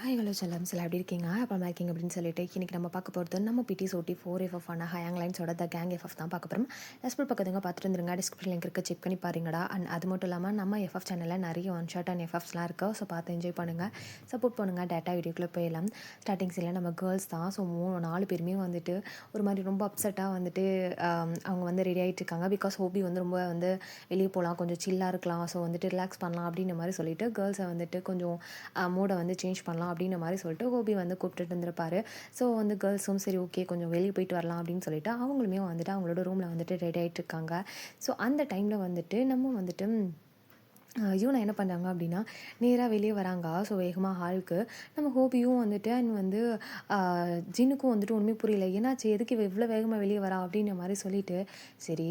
Hi hello செல்லம்ஸ் எல்லாம் எப்படி இருக்கீங்க? அப்புறமா இருக்கீங்க அப்படின்னு சொல்லிட்டு இன்றைக்கி நம்ம பார்க்க போகிறது நம்ம பிடிஎஸ் ஃபோர் எஃப்எஃப் ஆன ஹேங் லைன்ஸோட த கேங் எஃப்எஃப் தான் பார்க்க போகிறோம். எஸ்பிள் பக்கத்துங்க பார்த்துட்டு இருந்துருங்க. டிஸ்கிரிப்ஷன் லிங்க் இருக்குது, செக் பண்ணி பாருங்கடா. அண்ட் அது மட்டும் இல்லாமல் நம்ம எஃப்எஃப் சேனலில் நிறைய ஒன் ஷாட் அண்ட் எஃப்எஃப்ஸ்லாம் இருக்குது. ஸோ பார்த்து என்ஜாய் பண்ணுங்கள், சப்போர்ட் பண்ணுங்கள். டேட்டா வீடியோக்குள்ளே போயிடலாம். ஸ்டார்டிங் சீனில் நம்ம கேர்ள்ஸ் தான். ஸோ 4 பேருமே வந்துட்டு ஒரு மாதிரி ரொம்ப அப்செட்டாக வந்துட்டு அவங்க வந்து ரெடி ஆகிட்டு இருக்காங்க. பிகாஸ் ஹோபி வந்து ரொம்ப வந்து வெளியே போகலாம், கொஞ்சம் சில்லாக இருக்கலாம், ஸோ வந்துட்டு ரிலாக்ஸ் பண்ணலாம் அப்படின்ற மாதிரி சொல்லிட்டு கேர்ள்ஸை வந்துட்டு கொஞ்சம் மூடை வந்து சேஞ்ச் பண்ணலாம் அப்படின்ற மாதிரி சொல்லிட்டு ஹோபி வந்து கூப்பிட்டுட்டு இருந்திருப்பாரு. ஸோ வந்து கேர்ள்ஸும் சரி ஓகே கொஞ்சம் வெளியே போயிட்டு வரலாம் அப்படின்னு சொல்லிட்டு அவங்களுமே வந்துட்டு அவங்களோட ரூமில் வந்துட்டு ரெடி ஆகிட்டு இருக்காங்க. ஸோ அந்த டைமில் வந்துட்டு நம்ம வந்துட்டு இவனை என்ன பண்ணுறாங்க அப்படின்னா நேராக வெளியே வராங்க. ஸோ வேகமாக ஹாலுக்கு நம்ம ஹோபியும் வந்துட்டு அண்ட் வந்து ஜின்னுக்கும் வந்துட்டு ஒன்றுமே புரியல, ஏன்னாச்சு எதுக்கு இவ்வளோ வேகமாக வெளியே வரா அப்படின்ற மாதிரி சொல்லிட்டு, சரி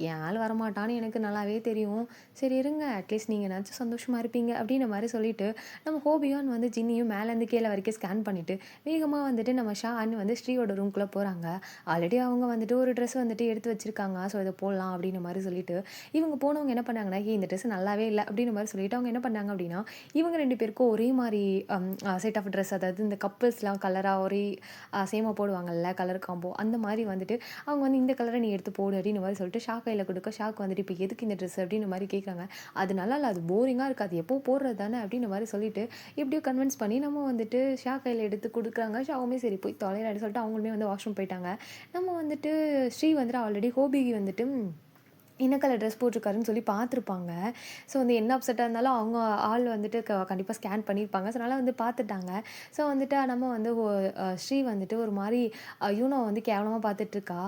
என் ஆள் வரமாட்டான்னு எனக்கு நல்லாவே தெரியும், சரி இருங்க அட்லீஸ்ட் நீங்கள் ஏதாச்சும் சந்தோஷமாக இருப்பீங்க அப்படின்ற மாதிரி சொல்லிட்டு நம்ம ஹோபியான் வந்து ஜின்னியும் மேலேருந்து கீழே வரைக்கும் ஸ்கேன் பண்ணிவிட்டு வேகமாக வந்துட்டு நம்ம ஷான்னு வந்து ஸ்ரீயோட ரூம்குள்ளே போகிறாங்க. ஆல்ரெடி அவங்க வந்துட்டு ஒரு ட்ரெஸ் வந்துட்டு எடுத்து வச்சுருக்காங்க, ஸோ இதை போடலாம் அப்படின்ற மாதிரி சொல்லிட்டு இவங்க போனவங்க என்ன பண்ணாங்கன்னா இந்த ட்ரெஸ் நல்லாவே இல்லை அப்படின்ற மாதிரி சொல்லிட்டு அவங்க என்ன பண்ணாங்க அப்படின்னா இவங்க 2 பேருக்கும் ஒரே மாதிரி செட் ஆஃப் ட்ரெஸ், அதாவது இந்த கப்பிள்ஸ்லாம் கலராக ஒரே சேமாக போடுவாங்கல்ல கலர் காம்போ, அந்த மாதிரி வந்துட்டு அவங்க வந்து இந்த கலரை நீ எடுத்து போடு அப்படின்னு மாதிரி சொல்லிட்டு ஷாக் கையில் கொடுக்க, ஷாக் வந்துட்டு இப்போ எதுக்கு இந்த ட்ரெஸ் அப்படின்ற மாதிரி கேட்குறாங்க. அது நல்லா இல்லை, அது போரிங்காக இருக்காது, எப்போ போடுறது தானே அப்படின்ற மாதிரி சொல்லிட்டு எப்படியோ கன்வின்ஸ் பண்ணி நம்ம வந்துட்டு ஷாக் கையில் எடுத்து கொடுக்குறாங்க. ஷாவுமே சரி போய் தொலைறாடி சொல்லிட்டு அவங்களுமே வந்து வாஷ்ரூம் போயிட்டாங்க. நம்ம வந்துட்டு ஸ்ரீ வந்துட்டு ஆல்ரெடி ஹோபிக்கு வந்துட்டு என்ன கலர் ட்ரெஸ் போட்டிருக்காருன்னு சொல்லி பார்த்துருப்பாங்க. ஸோ வந்து என்ன அப்செட்டாக இருந்தாலும் அவங்க ஆள் வந்துட்டு கண்டிப்பாக ஸ்கேன் பண்ணியிருப்பாங்க. ஸோ அதனால் வந்து பார்த்துட்டாங்க. ஸோ வந்துட்டு நம்ம வந்து ஸ்ரீ வந்துட்டு ஒரு மாதிரி யூனோ வந்து கேவலமாக பார்த்துட்ருக்கா.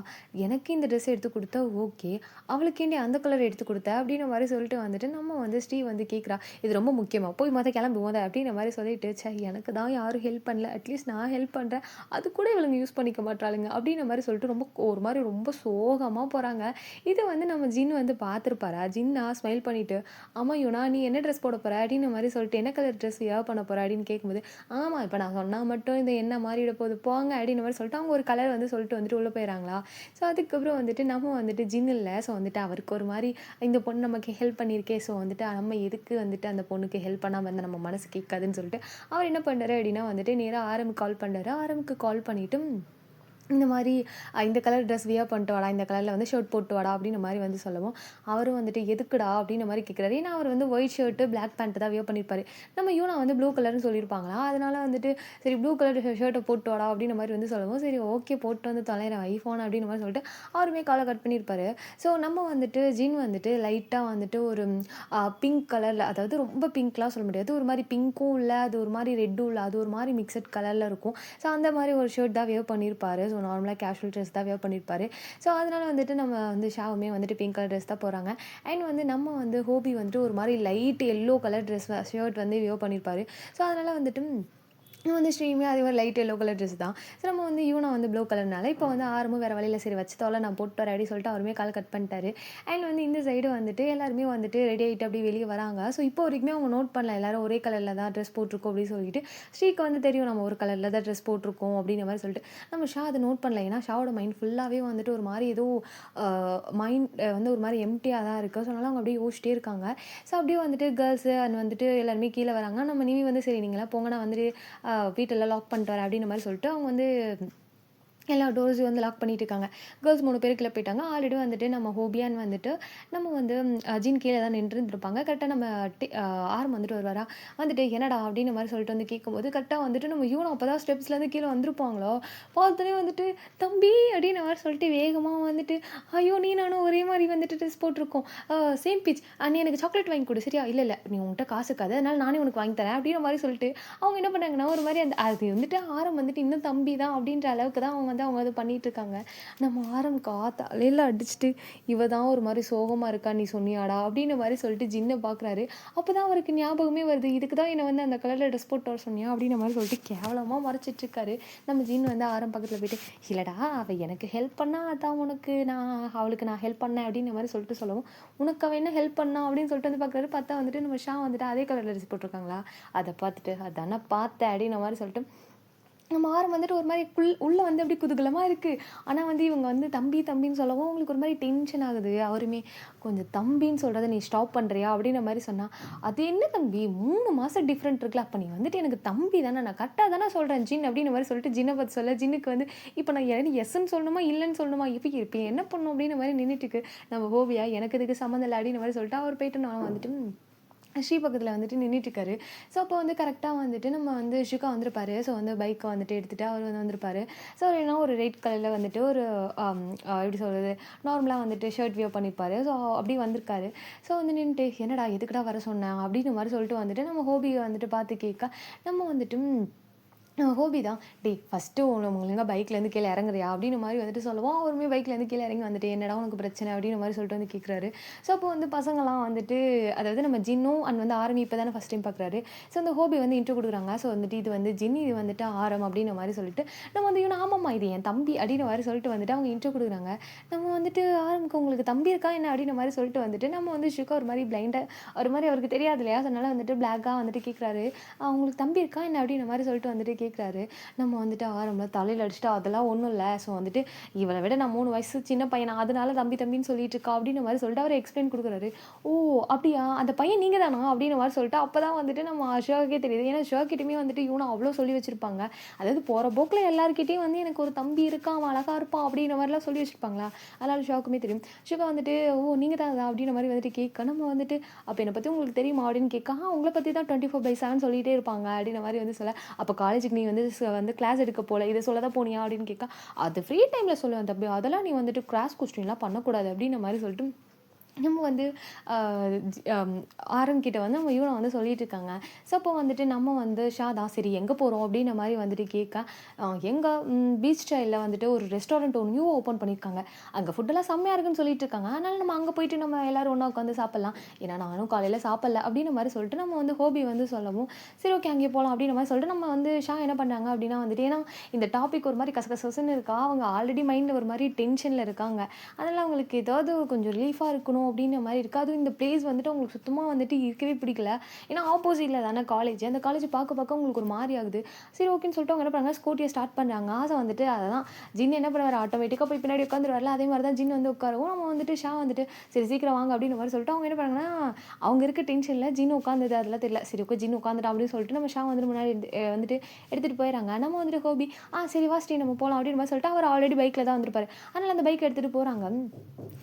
எனக்கு இந்த ட்ரெஸ் எடுத்து கொடுத்தா ஓகே, அவளுக்கேண்டி அந்த கலர் எடுத்து கொடுத்த அப்படின்ற மாதிரி சொல்லிட்டு வந்துட்டு நம்ம வந்து ஸ்ரீ வந்து கேட்குறா, இது ரொம்ப முக்கியமாக போய் கிளம்பி போத அப்படின்ற மாதிரி சொல்லிட்டு, சே எனக்கு தான் யாரும் ஹெல்ப் பண்ணல, அட்லீஸ்ட் நான் ஹெல்ப் பண்ணுறேன், அது கூட இவளுங்க யூஸ் பண்ணிக்க மாட்டாளுங்க அப்படின்ற மாதிரி சொல்லிட்டு ரொம்ப ஒரு மாதிரி ரொம்ப சோகமாக போகிறாங்க. இதை வந்து நம்ம ஜின் வந்து பார்த்துருப்பாரா? ஜின்னா ஸ்மைல் பண்ணிவிட்டு, ஆமாம் யுனா நீ என்ன ட்ரெஸ் போட போகிற அப்படின்ற மாதிரி சொல்லிட்டு, என்ன கலர் ட்ரெஸ் வியர் பண்ண போகிற அப்படின்னு கேட்கும்போது, ஆமாம் இப்போ நான் சொன்னால் மட்டும் இந்த என்ன மாறிட போகுது போங்க அப்படின்ற மாதிரி சொல்லிட்டு அவங்க ஒரு கலர் வந்து சொல்லிட்டு வந்துட்டு உள்ளே போயிடறாங்களா. ஸோ அதுக்கப்புறம் வந்துட்டு நம்ம வந்துட்டு ஜின் இல்லை, ஸோ வந்துட்டு அவருக்கு ஒரு மாதிரி இந்த பொண்ணு நமக்கு ஹெல்ப் பண்ணியிருக்கே, ஸோ வந்துட்டு நம்ம எதுக்கு வந்துட்டு அந்த பொண்ணுக்கு ஹெல்ப் பண்ணாமல் இருந்தால் நம்ம மனசு கேட்காதுன்னு சொல்லிட்டு அவர் என்ன பண்ணுறாரு அப்படின்னா வந்துட்டு நேராக ஆரம்புக்கு கால் பண்ணுறாரு. ஆரம்புக்கு கால் பண்ணிவிட்டு இந்த மாதிரி இந்த கலர் ட்ரெஸ் வியர் பண்ணிட்டு வாடா, இந்த கலரில் வந்து ஷர்ட் போட்டு வாடா அப்படின்ற மாதிரி வந்து சொல்லவும் அவரும் வந்துட்டு எதுக்குடா அப்படின்ற மாதிரி கேட்குறாரு. ஏன்னா அவர் வந்து ஒயிட் ஷர்ட்டு பிளாக் பேண்ட் தான் வியர் பண்ணியிருப்பாரு. நம்ம யூனா வந்து ப்ளூ கலர்னு சொல்லியிருப்பாங்களா, அதனால வந்துட்டு சரி ப்ளூ கலர் ஷர்ட்டை போட்டு வாடா அப்படின்ற மாதிரி வந்து சொல்லவும் சரி ஓகே போட்டு வந்து தொலைகிறேன் ஐஃபோன் அப்படின்ற மாதிரி சொல்லிட்டு அவருமே காலை கட் பண்ணியிருப்பாரு. ஸோ நம்ம வந்துட்டு ஜின் வந்துட்டு லைட்டாக வந்துட்டு ஒரு பிங்க் கலரில், அதாவது ரொம்ப பிங்க்லாம் சொல்ல முடியாது, ஒரு மாதிரி பிங்க்கும் இல்லை, அது ஒரு மாதிரி ரெட்டும் இல்லை, அது ஒரு மாதிரி மிக்சட் கலரில் இருக்கும். ஸோ அந்த மாதிரி ஒரு ஷர்ட் தான் வியர் பண்ணியிருப்பாரு. ஸோ நார்மலாக கேஷுவல் ட்ரெஸ் தான் வியர் பண்ணியிருப்பாரு. ஸோ அதனால வந்துட்டு நம்ம வந்து ஷாவுமே வந்துட்டு பிங்க் கலர் ட்ரெஸ் தான் போகிறாங்க. அண்ட் வந்து நம்ம வந்து ஹோபி வந்துட்டு ஒரு மாதிரி light yellow colour dress shirt வந்து வியர் பண்ணியிருப்பாரு. ஸோ அதனால் வந்துட்டு வந்து ஸ்ட்ரீமே அதே மாதிரி லைட் எல்லோ கலர் ட்ரெஸ் தான். ஸோ நம்ம வந்து யூனா வந்து ப்ளூ கலர்னால இப்போ வந்து ஆரம்பம் வேறு வழியில் சரி வச்சு தோலை நான் போட்டு வரேன் அப்படின்னு சொல்லிட்டு அவருமே கால் கட் பண்ணிட்டாரு. அண்ட் வந்து இந்த சைடு வந்துட்டு எல்லாருமே வந்துட்டு ரெடி ஆகிட்டு அப்படி வெளியே வராங்க. ஸோ இப்போ வரைக்குமே அவங்க நோட் பண்ணல எல்லாரும் ஒரே கலரில் தான் ட்ரெஸ் போட்டிருக்கோம் அப்படின்னு சொல்லிட்டு. ஸ்ரீக்கு வந்து தெரியும் நம்ம ஒரு கலரில் தான் ட்ரெஸ் போட்டிருக்கோம் அப்படின்ற மாதிரி சொல்லிட்டு நம்ம ஷா அதை நோட் பண்ணல. ஏன்னா ஷாவோட மைண்ட் ஃபுல்லாகவே வந்துட்டு ஒரு மாதிரி ஏதோ மைண்ட் வந்து ஒரு மாதிரி எம்டியாக தான் இருக்குது. ஸோ அதனால் அவங்க அப்படியே யோசிச்சிட்டே இருக்காங்க. ஸோ அப்படியே வந்துட்டு கேர்ள்ஸு அண்ட் வந்துட்டு எல்லாருமே கீழே வராங்க. நம்ம நிவி வந்து சரி நீங்களாம் போங்க, நான் வந்துட்டு வீட்டெல்லாம் லாக் பண்ணிட்டு வரேன் அப்படின்ற மாதிரி சொல்லிட்டு அவங்க வந்து எல்லா டோர்ஸையும் வந்து லாக் பண்ணிட்டு இருக்காங்க. கேர்ள்ஸ் 3 பேர் கீழே போயிட்டாங்க. ஆல்ரெடி வந்துட்டு நம்ம ஹோபியான் வந்துட்டு நம்ம வந்து ஜின் கீழே தான் நின்றுருந்துருப்பாங்க. கரெக்டாக நம்ம ஆரம் வந்துட்டு வருவாரா, வந்துட்டு என்னடா அப்படின்ற மாதிரி சொல்லிட்டு வந்து கேட்கும்போது கரெக்டாக வந்துட்டு நம்ம யூனோ அப்போ தான் ஸ்டெப்ஸ்லேருந்து கீழே வந்திருப்பாங்களோ, பார்த்தோன்னே வந்துட்டு தம்பி அப்படின்ற மாதிரி சொல்லிட்டு வேகமாக வந்துட்டு ஐயோ நீ நானும் ஒரே மாதிரி வந்துட்டு ட்ரெஸ் போட்டிருக்கோம், சேம் பிச், நீ எனக்கு சாக்லேட் வாங்கி கொடு சரியா, இல்லை இல்லை நீ உன்கிட்ட காசு இருக்காது அதனால நானே உனக்கு வாங்கி தரேன் அப்படின்ற மாதிரி சொல்லிட்டு அவங்க என்ன பண்ணாங்கன்னா ஒரு மாதிரி அந்த அது வந்துட்டு ஆரம் வந்துட்டு இன்னும் தம்பி தான் அப்படின்ற அளவுக்கு தான் அவங்க அது பண்ணிட்டு இருக்காங்க. நம்ம ஆரம் தலையில அடிச்சுட்டு இவ தான் ஒரு மாதிரி சோகமா இருக்கா நீ சொன்னியாடா அப்படின்ற மாதிரி சொல்லிட்டு ஜின்னை பார்க்குறாரு. அப்போதான் அவருக்கு ஞாபகமே வருது, இதுக்கு தான் என்னை வந்து அந்த கலரில் ட்ரெஸ் போட்டு வர சொன்னியா அப்படின்ற மாதிரி சொல்லிட்டு கேவலமாக மறைச்சிட்டு இருக்காரு. நம்ம ஜின் வந்து ஆரம் பக்கத்தில் போயிட்டு இல்லைடா அவள் எனக்கு ஹெல்ப் பண்ணா அதான் உனக்கு நான் அவளுக்கு நான் ஹெல்ப் பண்ணேன் அப்படின்ற மாதிரி சொல்லிட்டு சொல்லவும் உனக்கு அவள் என்ன ஹெல்ப் பண்ணா அப்படின்னு சொல்லிட்டு வந்து பார்க்குறாரு. பார்த்தா வந்துட்டு நம்ம ஷா வந்துட்டு அதே கலரில் ட்ரெஸ் போட்டிருக்காங்களா, அதை பார்த்துட்டு அதானே பார்த்தேன் அப்படின்ற மாதிரி சொல்லிட்டு நம்ம ஆரம் வந்துட்டு ஒரு மாரி உள்ள வந்து அப்படியே குதூகலமா இருக்கு. ஆனா வந்து இவங்க வந்து தம்பி, தம்பின்னு சொல்லவும் அவங்களுக்கு ஒரு மாரி டென்ஷன் ஆகுது. அவருமே "கொஞ்சம் தம்பின்னு சொல்றத நீ ஸ்டாப் பண்றியா?" அப்படின்ற மாரி சொன்னா, "அது என்ன தம்பி 3 மாசம் டிஃபரெண்ட் இருக்குல்ல. அப்ப நீ வந்துட்டு எனக்கு தம்பி தானே. நான் கரெக்ட்டா தானே சொல்றேன் ஜின்." அப்படின்ற மாரி சொல்லிட்டு ஜின்ன பார்த்து சொல்ல, ஜின்னுக்கு வந்து இப்ப நான் எஸ்ன்னு சொல்லணுமா? இல்லன்னு சொல்லணுமா? இப்ப என்ன பண்ணணும்? அப்படின்ற மாரி நின்னுட்டு இருக்கு. நம்ம ஹோபியா எனக்கு இதுக்கு சம்மந்தம் இல்ல அப்படின்ற மாரி சொல்லிட்டு அவர் போயிட்டு நான் வந்துட்டு ஸ்ரீ பக்கத்துல வந்துட்டு நின்னுட்டுருக்காரு. ஸோ, அப்போ வந்து கரெக்ட்டா வந்துட்டு நம்ம வந்து ஷிகா வந்திருப்பாரு. ஸோ, வந்து பைக்க வந்துட்டு எடுத்துட்டு அவரு வந்து வந்திருப்பாரு. ஸோ, ஏன்னா ஒரு ரெட் கலர்ல வந்துட்டு ஒரு அம் எப்படி சொல்றது? நார்மலா வந்துட்டு ஷர்ட் வியர் பண்ணியிருப்பாரு. ஸோ, அப்படி வந்திருக்காரு. ஸோ, வந்து நின்னுட்டு, "என்னடா எதுக்குடா வர சொன்ன?" அப்படின்ற மாரி சொல்லிட்டு வந்துட்டு நம்ம ஹோபிய வந்துட்டு பார்த்து கேட்க, நம்ம வந்துட்டு ஹோபி தான். "டேய் ஃபர்ஸ்ட்டு ஒழுங்கா பைக்லேருந்து கீழ இறங்குறியா?" அப்படின்ற மாரி வந்துட்டு சொல்லவும், அவருமே பைக்லேருந்து கீழ இறங்கி வந்துட்டு, "என்னடா உனக்கு பிரச்சனை?" அப்படின்ற மாரி சொல்லிட்டு வந்து கேட்குறாரு. ஸோ, அப்போ வந்து பசங்கலாம் வந்துட்டு அதாவது நம்ம ஜின்னும் அண்ட் வந்து ஆரமி இப்ப தானே ஃபர்ஸ்ட் டைம் பார்க்குறாரு. ஸோ, அந்த ஹோபி வந்து இன்ட்ரோ குடுக்குறாங்க. ஸோ, வந்துட்டு இது வந்து ஜின், இது வந்துட்டு ஆரம் அப்படின்ற மாரி சொல்லிட்டு, நம்ம வந்து இவனும் ஆமாம்மா இது என் தம்பி அப்படின்ற மாரி சொல்லிட்டு வந்துட்டு அவங்க இன்ட்ரோ குடுக்குறாங்க. நம்ம வந்துட்டு ஆரம்க்கு உங்களுக்கு தம்பி இருக்கா என்ன? அப்படின்ற மாரி சொல்லிட்டு வந்துட்டு, நம்ம வந்து ஷிகா ஒரு மாரி பிளைண்டா ஒரு மாரி அவருக்கு தெரியாது இல்லையா? ஸோ, அதனால வந்துட்டு பிளாக்கா வந்துட்டு கேட்குறாரு. உங்களுக்கு தம்பி இருக்கா என்ன? அப்படின்ற மாரி சொல்லிட்டு வந்துட்டு கேட்குறாரு. நம்ம வந்துட்டு ஆரம்பல தலையில அடிச்சுட்டு, "அதெல்லாம் ஒண்ணும் இல்ல. ஸோ வந்துட்டு இவள விட நான் 3 வயசு சின்ன பையனா, அதனால தம்பி தம்பின்னு சொல்லிட்டு இருக்கா." அப்படின்ற மாரி சொல்லிட்டு அவரு எக்ஸ்பிளைன் குடுக்குறாரு. "ஓ! அப்படியா? அந்த பையன் நீங்க தானா?" அப்படின்ற மாரி சொல்லிட்டு அப்பதான் வந்துட்டு நம்ம ஷிவாவுக்கே தெரியுது. ஏன்னா ஷிவாகிட்டயுமே வந்துட்டு இவனும் அவ்ளோ சொல்லி வச்சிருப்பாங்க. அதாவது போற போக்குல எல்லார்கிட்டயும் வந்து எனக்கு ஒரு தம்பி இருக்கான், அவன் அழகா இருப்பான் அப்படின்ற மாரிலாம் சொல்லி வச்சிருப்பாங்களா. அதனால ஷிவாவுக்குமே தெரியும். ஷிவா வந்துட்டு, "ஓ! நீங்க தான் அதா?" அப்படின்ற மாரி வந்துட்டு கேட்க, நம்ம வந்துட்டு, "அப்ப என்ன பத்தி உங்களுக்கு தெரியுமா?" அப்படின்னு கேட்க, உங்கள பத்தி தான் 24/7 சொல்லிட்டே இருப்பாங்க." அப்படின்ற மாரி வந்து சொல்ல, "அப்ப காலேஜுக்கு நீ வந்து வந்து கிளாஸ் எடுக்க போல. இத சொல்ல தான் போனியா?" அப்படின்னு கேட்க, "அது ஃப்ரீ டைம்ல சொல்லுவேன் தம்பி. அதெல்லாம் நீ வந்துட்டு கிளாஸ் கொஸ்டின்லாம் பண்ணக்கூடாது." அப்படின்ற மாரி சொல்லிட்டு நம்ம வந்து அ ஜி அம் ஆரன் கிட்ட வந்து நம்ம இவன வந்து சொல்லிட்டு இருக்காங்க. ஸோ, அப்போ வந்துட்டு நம்ம வந்து ஷாதா சரி எங்க போறோம்? அப்படின்ற மாரி வந்துட்டு கேட்க, எங்க பீச் ஸ்டைல்ல வந்துட்டு ஒரு ரெஸ்டாரண்ட் ஒண்ணு நியூவா ஓப்பன் பண்ணியிருக்காங்க. அங்க ஃபுட்டெல்லாம் செம்மையா இருக்குன்னு சொல்லிட்டு இருக்காங்க. அதனால நம்ம அங்க போயிட்டு நம்ம எல்லாரும் ஒண்ணா உட்காந்து சாப்பிடலாம். ஏன்னா நானும் காலையில சாப்பிடல அப்படின்ற மாரி சொல்லிட்டு நம்ம வந்து ஹோபி வந்து சொல்லவும், சரி ஓகே அங்கே போலாம் அப்படின்ற மாரி சொல்லிட்டு நம்ம வந்து ஷா என்ன பண்ணாங்க அப்படின்னா வந்துட்டு ஏன்னா இந்த டாபிக் ஒரு மாரி கசகசன்னு இருக்கா, அவங்க ஆல்ரெடி மைண்ட்ல ஒரு மாரி டென்ஷன்ல இருக்காங்க. அதனால அவங்களுக்கு ஏதாவது கொஞ்சம் ரிலீஃபா இருக்கணும் அப்படின்ற மாரி இருக்கு. அதுவும் இந்த பிளேஸ் வந்துட்டு அவங்களுக்கு சுத்தமா வந்துட்டு இருக்கவே பிடிக்கல. ஏன்னா ஆப்போசிட்ல தானே காலேஜ். அந்த காலேஜ் பார்க்க அவங்களுக்கு ஒரு மாரி ஆகுது. சரி ஓகேன்னு சொல்லிட்டு அவங்க என்ன பண்ணாங்க, ஸ்கூட்டிய ஸ்டார்ட் பண்றாங்க. ஆசை வந்துட்டு அததான் ஜின் என்ன பண்ணுவாரு ஆட்டோமேட்டிக்கா போய் பின்னாடி உட்காந்துருவார்ல, அதே மாரி தான் ஜின் வந்து உட்காரவும், நம்ம வந்துட்டு ஷா வந்துட்டு சரி சீக்கிரம் வாங்க அப்படின்ற மாரி சொல்லிட்டு அவங்க என்ன பண்ணாங்கன்னா, அவங்க இருக்க டென்ஷன்ல ஜின் உட்காந்தது அதெல்லாம் தெரியல. சரி ஓகே ஜின் உட்காந்துட்டான் அப்படின்னு சொல்லிட்டு நம்ம ஷா வந்துட்டு முன்னாடி வந்துட்டு எடுத்துட்டு போயிறாங்க. நம்ம வந்துட்டு ஹோபி, சரி வா ஸ்ரீ நம்ம போலாம் அப்படின்ற மாரி சொல்லிட்டு அவர் ஆல்ரெடி பைக்ல தான் வந்திருப்பாரு. அதனால அந்த பைக் எடுத்துட்டு போறாங்க.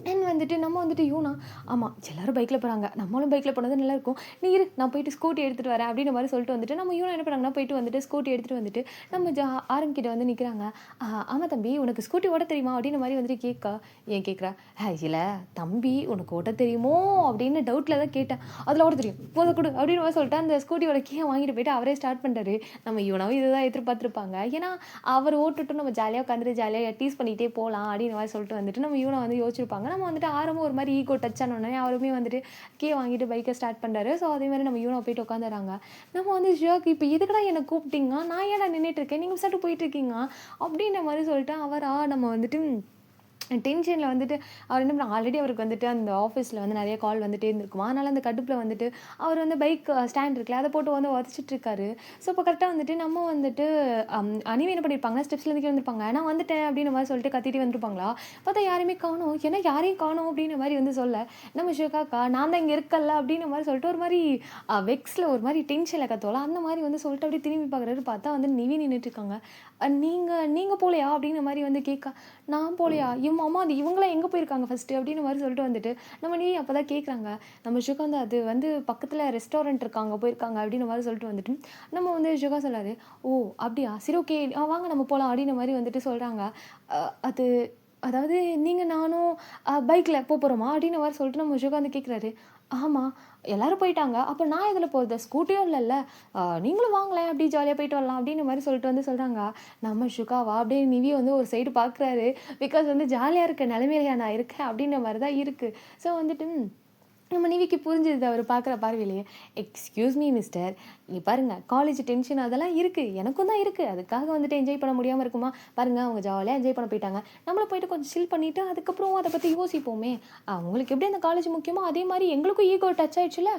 அண்ட் வந்துட்டு நம்ம வந்துட்டு யூனா, ஆமா எல்லாரும் பைக்ல போறாங்க. நம்மளும் பைக்ல போனா தான் நல்லாயிருக்கும். "நீ இரு நான் போயிட்டு ஸ்கூட்டி எடுத்துட்டு வரேன்." அப்படின்ற மாரி சொல்லிட்டு வந்துட்டு, நம்ம யூனா என்ன பண்ணாங்கன்னா, போயிட்டு வந்துட்டு ஸ்கூட்டி எடுத்துட்டு வந்துட்டு, நம்ம ஆரம் கிட்ட வந்து நிக்கிறாங்க. ஆமா தம்பி உனக்கு ஸ்கூட்டி ஓட்ட தெரியுமா?" அப்படின்ற மாரி வந்துட்டு கேட்க, ஏன் கேட்குறா? இல்ல தம்பி உனக்கு ஓட்ட தெரியுமோ?" அப்படின்னு டவுட்ல தான் கேட்டேன். "அதெல்லாம் ஓட்ட தெரியும். மொத குடு." அப்படின்ற மாரி சொல்லிட்டு அந்த ஸ்கூட்டியோட கீய வாங்கிட்டு போயிட்டு அவரே ஸ்டார்ட் பண்ணிட்டாரு. நம்ம யூனாவும் இதுதான் எதிர்பார்த்திருப்பாங்க. ஏன்னா, அவர் ஓட்டட்டும் நம்ம ஜாலியா உட்காந்துட்டு ஜாலியா டீஸ் பண்ணிட்டே போலாம் அப்படின்ற மாரி சொல்லிட்டு வந்துட்டு நம்ம யூனா வந்து யோசிச்சிருப்பாங்க. நம்ம வந்துட்டு ஆரம்பம் ஒரு மாரி ஈகோ டச் ஆனோனே அவருமே வந்துட்டு கீ வாங்கிட்டு பைக்க ஸ்டார்ட் பண்றாரு. ஸோ அதே மாரி நம்ம யூனா போயிட்டு உட்காந்துர்றாங்க. நம்ம வந்து ஷியோக்கு இப்ப எதுக்குடா என்ன கூப்பிட்டீங்க? நான் ஏன்டா நின்னுட்டு இருக்கேன்? நீங்க பாட்டுக்கு போயிட்டு இருக்கீங்க. அப்படின்ற மாரி சொல்லிட்டு அவரா நம்ம வந்துட்டு டென்ஷன்ல வந்துட்டு அவர் என்ன பண்ண ஆல்ரெடி அவருக்கு வந்துட்டு அந்த ஆஃபீஸ்ல வந்து நெறைய கால் வந்துட்டே இருந்திருக்குமா. அதனால அந்த கடுப்புல வந்துட்டு அவர் வந்து பைக் ஸ்டாண்ட் இருக்குல்ல, அத போட்டு வந்து உதச்சிட்டு இருக்காரு. ஸோ, அப்ப கரெக்ட்டா வந்துட்டு நம்ம வந்துட்டு அனிமே என்ன பண்ணியிருப்பாங்கன்னா, ஸ்டெப்ஸ்லேருந்து கீழ வந்திருப்பாங்க. நான் வந்துட்டேன் அப்படின்ற மாரி சொல்லிட்டு கத்திட்டே வந்திருப்பாங்களா, பார்த்தா யாரையுமே காணோம். ஏன்னா யாரையும் காணோம் அப்படின்ற மாரி வந்து சொல்ல, நம்ம ஷியோகாக்கா நான் தான் இங்க இருக்கேன்ல அப்படின்ற மாரி சொல்லிட்டு ஒரு மாரி வெக்ஸ்ல ஒரு மாரி டென்ஷன்ல கத்துவோம்ல, அந்த மாரி வந்து சொல்லிட்டு அப்படியே திரும்பி பார்க்குறாரு. பார்த்தா வந்து நிவி நின்னுட்டு இருக்காங்க. நீங்க நீங்க போலையா? அப்படின்ற மாரி வந்து கேட்க, நான் போலையா? அம்மா அது இவங்கலாம் எங்க போயிருக்காங்க ஃபர்ஸ்ட்டு? அப்டின்ற மாரி சொல்லிட்டு வந்துட்டு, நம்ம நிவி அப்பதான் கேட்குறாங்க. நம்ம ஷுகா வந்து அது வந்து பக்கத்துல ரெஸ்டாரண்ட் இருக்கு. அங்க போயிருக்காங்க அப்டின்ற மாரி சொல்லிட்டு வந்துட்டு, நம்ம வந்து ஷுகா சொல்றாரு, "ஓ! அப்டியா? சரி ஓகே. வாங்க நம்ம போலாம்" அப்டின்ற மாரி வந்துட்டு சொல்றாங்க. அ அது அதாவது நீங்க நானும் பைக்ல போறோமா? அப்டின்ற மாரி சொல்லிட்டு நம்ம ஷுகா வந்து கேட்குறாரு. ஆமா. எல்லாரும் போயிட்டாங்க. அப்ப நான் எதுல போறது? ஸ்கூட்டியும் இல்லல்ல. நீங்களும் வாங்களேன் அப்டி ஜாலியா போயிட்டு வரலாம் அப்டின்ற மாரி சொல்லிட்டு வந்து சொல்றாங்க. நம்ம ஷுகாவா அப்டியே நிவி வந்து ஒரு சைடு பார்க்குறாரு. பிகாஸ் வந்து ஜாலியா இருக்க நிலைமையிலயா நான் இருக்கேன் அப்டின்ற மாரி தான் இருக்கு. ஸோ வந்துட்டு நம்ம நிவிக்கு புரிஞ்சுது அவர் பார்க்குற பார்வையிலேயே. எக்ஸ்கியூஸ் மீ மிஸ்டர், இங்க பாருங்க காலேஜ் டென்ஷன் அதெல்லாம் இருக்கு. எனக்கும் தான் இருக்கு. அதுக்காக வந்துட்டு என்ஜாய் பண்ண முடியாம இருக்குமா? பாருங்க அவங்க ஜாலியா என்ஜாய் பண்ண போயிட்டாங்க. நம்மளும் போயிட்டு கொஞ்சம் சில் பண்ணிட்டு அதுக்கப்புறம் அத பத்தி யோசிப்போமே. உங்களுக்கு எப்படி அந்த காலேஜ் முக்கியமோ, அதே மாரி எங்களுக்கும் ஈகோ டச் ஆயிடுச்சுல்ல.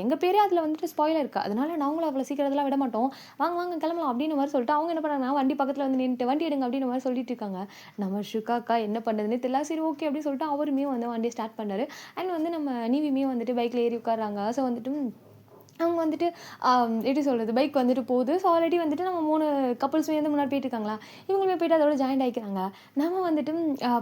எங்க பேரே அதில வந்துட்டு ஸ்பாயில் இருக்கு. அதனால நாங்களும் அவ்வளோ சீக்கிரம் இதெல்லாம் விட மாட்டோம். வாங்க வாங்க கிளம்பலாம் அப்டின்ற மாரி சொல்லிட்டு, அவங்க என்ன பண்ணாங்கன்னா, வண்டி பக்கத்துல வந்து நின்னுட்டு, "வண்டி எடுங்க" அப்டின்ற மாரி சொல்லிட்டு இருக்காங்க. நம்ம ஷுகாக்கா என்ன பண்றதுன்னே தெரியல. சரி ஓகே அப்டின்னு சொல்லிட்டு அவருமே வந்து வண்டிய ஸ்டார்ட் பண்ணாரு. அண்ட் வந்து நம்ம நீவியுமே வந்துட்டு பைக்ல ஏறி உட்கார்றாங்க. ஸோ வந்துட்டு அவங்க வந்துட்டு எப்படி சொல்றது? பைக் வந்துட்டு போகுது. ஸோ ஆல்ரெடி வந்துட்டு நம்ம 3 கப்புள்ஸுமே வந்து முன்னாடி போயிட்டுருக்காங்களா, இவங்களுமே போயிட்டு அதோட ஜாயிண்ட் ஆயிக்கிறாங்க. நம்ம வந்துட்டு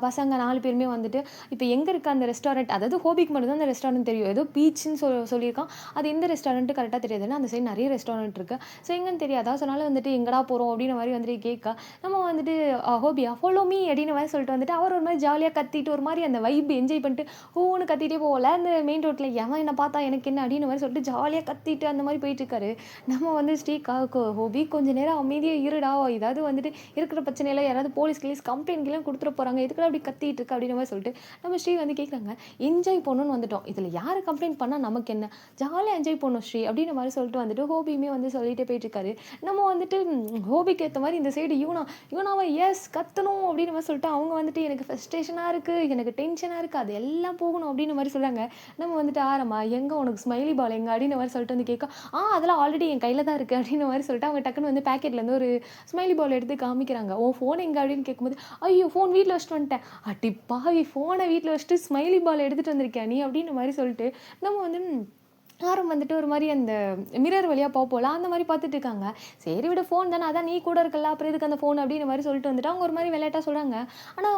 பசங்க 4 பேருமே வந்துட்டு இப்ப எங்க இருக்கு அந்த ரெஸ்டாரண்ட் அதாவது ஹோபிக்கு மட்டும் தான் அந்த ரெஸ்டாரண்ட் தெரியும். ஏதோ பீச்சுன்னு சொல்லியிருக்கான். அது எந்த ரெஸ்டாரண்ட்டு கரெக்ட்டா தெரியாது. ஏன்னா அந்த சைடு நெறைய ரெஸ்டாரண்ட் இருக்கு. ஸோ எங்கன்னு தெரியாதா? ஸோ அதனால வந்துட்டு எங்கடா போறோம்? அப்படின்ற மாரி வந்துட்டு கேட்க, நம்ம வந்துட்டு ஹோபியா ஃபாலோ மீ அப்படின்ற மாரி சொல்லிட்டு வந்துட்டு அவர் ஒரு மாரி ஜாலியா கத்திட்டு ஒரு மாரி அந்த வைப் என்ஜாய் பண்ணிட்டு ஹூன்னு கத்திட்டே போவோம்ல அந்த மெயின் ரோட்ல எவன் என்ன பார்த்தா எனக்கு என்ன அப்படின்ற மாரி சொல்லிட்டு ஜாலியா கத்திட்டு அந்த மாரி போயிட்டுருக்காரு. நம்ம வந்து ஸ்ரீ ஹோபி கொஞ்ச நேரம் அமைதியா இருடா! ஏதாவது வந்துட்டு இருக்கிற பிரச்சனையில யாராவது போலீஸ் கீலீஸ் கம்ப்ளைண்ட் குடுத்துற போறாங்க. எதுக்குடா இப்படி கத்திட்டு இருக்க? அப்படின்ற மாரி சொல்லிட்டு நம்ம ஸ்ரீ வந்து கேட்குறாங்க. என்ஜாய் பண்ணணும்னு வந்துட்டோம். இதுல யாரு கம்ப்ளைண்ட் பண்ணா நமக்கு என்ன? ஜாலியா என்ஜாய் பண்ணணும் ஸ்ரீ அப்படின்ற மாரி சொல்லிட்டு வந்துட்டு ஹோபியுமே வந்து சொல்லிட்டே போயிட்டுருக்காரு. நம்ம வந்துட்டு ஹோபிக்கு ஏத்த மாரி இந்த சைடு யுவனாவா எஸ் கத்தணும் அப்படின்ற மாரி சொல்லிட்டு அவங்க வந்துட்டு எனக்கு ஃப்ரஸ்ட்ரேஷனா இருக்கு, எனக்கு டென்ஷனா இருக்கு. அது எல்லாம் போகணும் அப்படின்ற மாரி சொல்றாங்க. நம்ம வந்துட்டு ஆரமா எங்க உனக்கு ஸ்மைலி பால் எங்க? அப்படின்ற மாரி சொல்லிட்டு வந்து கேட்க, அதெல்லாம் ஆல்ரெடி என் கையில தான் இருக்கு அப்படின்ற மாரி சொல்லிட்டு அவங்க டக்குனு வந்து பாக்கெட்லேருந்து ஒரு ஸ்மைலி பால் எடுத்து காமிக்கிறாங்க. உன் ஃபோன் எங்க? அப்படின்னு கேட்கும்போது, ஐயோ! ஃபோன் வீட்ல வச்சுட்டு வந்துட்டேன். அடி பாவி! ஃபோன வீட்ல வச்சுட்டு ஸ்மைலி பால் எடுத்துட்டு வந்திருக்கியா நீ? அப்படின்ற மாரி சொல்லிட்டு நம்ம வந்து யாரும் வந்துட்டு ஒரு மாரி அந்த மிரர் வழியா போல அந்த மாரி பார்த்துட்டு இருக்காங்க. சரி விடு ஃபோன் தானே அதான் நீ கூட இருக்கல்ல அப்புறம் எதுக்கு அந்த ஃபோன் அப்படின்ற மாரி சொல்லிட்டு வந்துட்டு அவங்க ஒரு மாரி விளையாட்டா சொல்றாங்க. ஆனா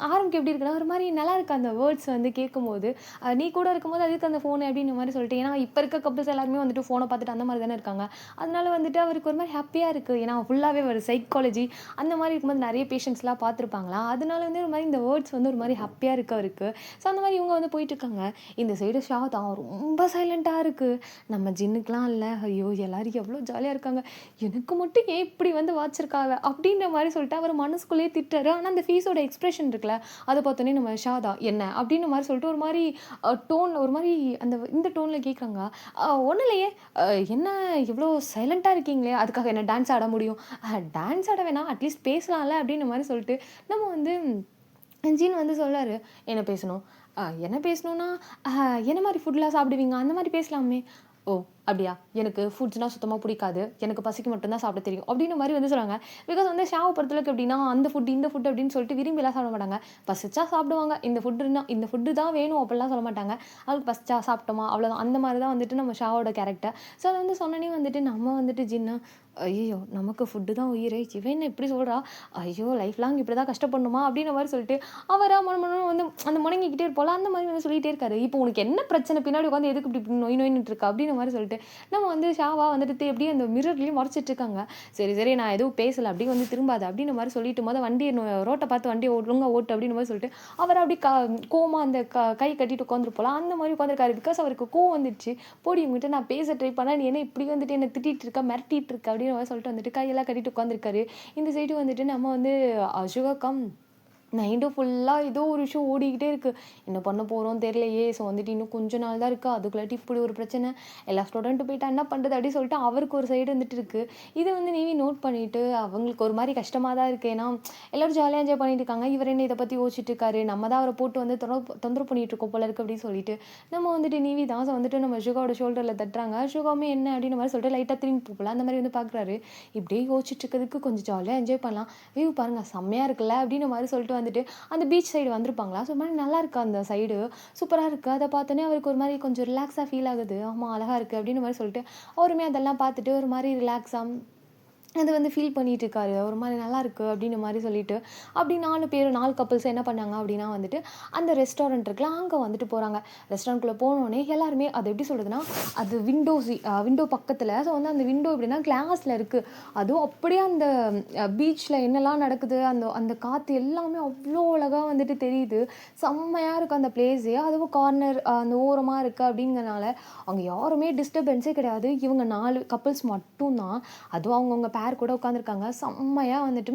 ஆரம்க்கு எப்படி இருக்குன்னா, ஒரு மாரி நல்லா இருக்கு அந்த வேர்ட்ஸ் வந்து கேட்கும்போது. நீ கூட இருக்கும்போது அதுக்கு அந்த ஃபோனு அப்படின்ற மாரி சொல்லிட்டு ஏன்னா இப்ப இருக்க கப்புள்ஸ் எல்லாருமே வந்துட்டு ஃபோன பார்த்துட்டு அந்த மாரி தானே இருக்காங்க. அதனால வந்துட்டு அவருக்கு ஒரு மாரி ஹேப்பியா இருக்கு. ஏன்னா ஃபுல்லாவே ஒரு சைக்காலஜி அந்த மாரி இருக்கும்போது நெறைய பேஷண்ட்ஸ்லாம் பார்த்துருப்பாங்களா. அதனால வந்து ஒரு மாரி இந்த வேர்ட்ஸ் வந்து ஒரு மாரி ஹேப்பியா இருக்கு அவருக்கு. ஸோ அந்த மாரி இவங்க வந்து போயிட்டுருக்காங்க. இந்த சைடு ஷாதா ரொம்ப சைலன்ட்டா இருக்கு. நம்ம ஜின்னுக்குலாம் இல்ல. ஐயோ! எல்லாரும் எவ்ளோ ஜாலியா இருக்காங்க. எனக்கு மட்டும் ஏன் இப்படி வந்து வாச்சிருக்காவ? அப்படின்ற மாரி சொல்லிட்டு அவர் மனசுக்குள்ளேயே திட்டுறாரு. ஆனா அந்த ஃபேஸோட எக்ஸ்பிரஷன் இருக்குல்ல, அத பார்த்தோனே நம்ம ஷாதா என்ன? அப்படின்ற மாரி சொல்லிட்டு ஒரு மாரி டோன்ல ஒரு மாரி அந்த இந்த டோன்ல கேட்குறாங்க. ஒண்ணும் இல்லையே, அ என்ன இவ்ளோ சைலன்ட்டா இருக்கீங்களே, அதுக்காக என்ன டான்ஸ் ஆட முடியும்? டான்ஸ் ஆட வேணாம், அட்லீஸ்ட் பேசலாம்ல அப்படின்ற மாரி சொல்லிட்டு நம்ம வந்து ஜீன் வந்து சொல்லாரு, "என்ன பேசணும்? என்ன பேசணும்னா, அ என்ன மாரி ஃபுட்லாம் சாப்பிடுவீங்க? அந்த மாரி பேசலாமே." "ஓ! அப்படியா? எனக்கு ஃபுட்ஸ்னா சுத்தமா புடிக்காது. எனக்கு பசிக்கு மட்டும் தான் சாப்பிட தெரியும்." அப்படின்ற மாரி வந்து சொல்றாங்க. பிகாஸ் வந்து ஷாவ பொறுத்தளவுக்கு எப்படின்னா, அந்த ஃபுட், இந்த ஃபுட் அப்படின்னு சொல்லிட்டு விரும்பிலாம் சாப்பிட மாட்டாங்க. பசிச்சா சாப்பிடுவாங்க. இந்த ஃபுட்டு தான் வேணும் அப்படிலாம் சொல்ல மாட்டாங்க. அவங்களுக்கு பசிச்சா சாப்பிட்டோமா அவ்வளோதான். அந்த மாரி தான் வந்துட்டு நம்ம ஷாவோட கேரக்டர். ஸோ அத வந்து சொன்னோனே வந்துட்டு நம்ம வந்துட்டு ஜின்னு, "ஐயய்யோ! நமக்கு ஃபுட்டு தான் உயிரே. இவ என்ன இப்படி சொல்றா? ஐயோ! லைஃப் லாங் இப்படி தான் கஷ்டப்படணுமா?" அப்படின்ற மாரி சொல்லிட்டு அவரா மொணமொணன்னு வந்து அந்த முணங்கிக்கிட்டே இருப்போம்ல, அந்த மாரி வந்து சொல்லிட்டே இருக்காரு. "இப்போ உனக்கு என்ன பிரச்சனை? பின்னாடி உட்காந்து எதுக்கு இப்படி நொய் நொய்ன்னுட்டு இருக்க?" அப்படின்ற மாரி சொல்லிட்டு, நம்ம வந்து ஷாவா வந்துட்டு அப்படியே அந்த மிரர்லயும் முறைச்சிட்டு இருக்காங்க. "சரி, சரி நான் எதுவும் பேசல. அப்படியே வந்து திரும்பாத." அப்படின்ற மாரி சொல்லிட்டு மொத வண்டிய ரோட்ட பார்த்து வண்டிய ஒழுங்கா ஓட்டு அப்படின்ற மாரி சொல்லிட்டு, அவர் அப்படியே கோவமா அந்த கை கட்டிட்டு உட்காந்துருப்போம்ல, அந்த மாரி உட்காந்துருக்காரு. பிகாஸ் அவருக்கு கோவம் வந்துருச்சு. "போடி உன்கிட்ட நான் பேச ட்ரை பண்ணா, நீ என்ன இப்படி வந்துட்டு என்ன திட்டிட்டு இருக்க, மிரட்டிட்டு இருக்க." அப்படின்ற மாரி சொல்லிட்டு வந்துட்டு கையெல்லாம் கட்டிட்டு உட்காந்துருக்காரு. இந்த சைடு வந்துட்டு நம்ம வந்து சுகக்கம் மைண்டு ஃபுல்லா ஏதோ ஒரு விஷயம் ஓடிக்கிட்டே இருக்கு. என்ன பண்ண போறோம் தெரியலையே! ஸோ வந்துட்டு இன்னும் கொஞ்ச நாள் தான் இருக்கு. அதுக்குள்ளாட்டி இப்படி ஒரு பிரச்சனை. எல்லா ஸ்டூடெண்ட்டும் போயிட்டா என்ன பண்றது? அப்படின்னு சொல்லிட்டு அவருக்கு ஒரு சைடு வந்துட்டு இருக்கு. இத வந்து நிவி நோட் பண்ணிட்டு அவங்களுக்கு ஒரு மாரி கஷ்டமா தான் இருக்கு. ஏன்னா எல்லாரும் ஜாலியா என்ஜாய் பண்ணிட்டு இருக்காங்க. இவர் என்ன இத பத்தி யோசிச்சுட்டு இருக்காரு. நம்ம தான் அவர போட்டு வந்து தொந்தரவு பண்ணிட்டு இருக்கோம் போல இருக்கு அப்படின்னு சொல்லிட்டு, நம்ம வந்துட்டு நிவி தான் ஸோ வந்துட்டு நம்ம சுகாவோட ஷோல்டர்ல தட்டுறாங்க. சுகாவுமே என்ன அப்படின்ற மாரி சொல்லிட்டு லைட்டா திரும்பி போகல. அந்த மாரி வந்து பார்க்குறாரு. இப்படியே யோசிச்சுட்டு இருக்கிறதுக்கு கொஞ்சம் ஜாலியா என்ஜாய் பண்ணலாம். வியூ பாருங்க செம்மையா இருக்குல்ல அப்படின்ற மாரி சொல்லிட்டு வந்துட்டு அந்த பீச் சைடு வந்திருப்பாங்களா? ஸோ ஒரு மாரி நல்லா இருக்கு அந்த சைடு. சூப்பரா இருக்கு. அத பார்த்தோனே அவருக்கு ஒரு மாரி கொஞ்சம் ரிலாக்ஸா ஃபீல் ஆகுது. ஆமா அழகா இருக்கு அப்படின்ற மாரி சொல்லிட்டு, அவருமே அதெல்லாம் பார்த்துட்டு ஒரு மாரி ரிலாக்ஸா அது வந்து ஃபீல் பண்ணிட்டு இருக்காரு. ஒரு மாரி நல்லாயிருக்கு அப்டின்ற மாரி சொல்லிட்டு, அப்டி 4 பேர் 4 கப்பிள்ஸ் என்ன பண்ணாங்க அப்டின்னா வந்துட்டு, அந்த ரெஸ்டாரண்ட் இருக்குல்ல, அங்க வந்துட்டு போறாங்க. ரெஸ்டாரண்ட்குள்ள போனோனே எல்லாருமே அது எப்டி சொல்றதுன்னா, அது விண்டோ பக்கத்துல ஸோ வந்து அந்த விண்டோ எப்டின்னா கிளாஸ்ல இருக்கு. அதுவும் அப்படியே அந்த பீச்ல என்னலாம் நடக்குது, அந்த அந்த காத்து எல்லாமே அவ்ளோ அழகா வந்துட்டு தெரியுது. செம்மையா இருக்கு அந்த பிளேஸே. அதுவும் கார்னர் அந்த ஓரமா இருக்கு அப்டிங்கிறனால, அங்க யாருமே டிஸ்டர்பன்ஸே கிடையாது. இவங்க 4 கப்பிள்ஸ் மட்டும் தான். அதுவும் அவங்கவங்க பேர் கூட உட்காந்துருக்காங்க. செம்மையா வந்துட்டு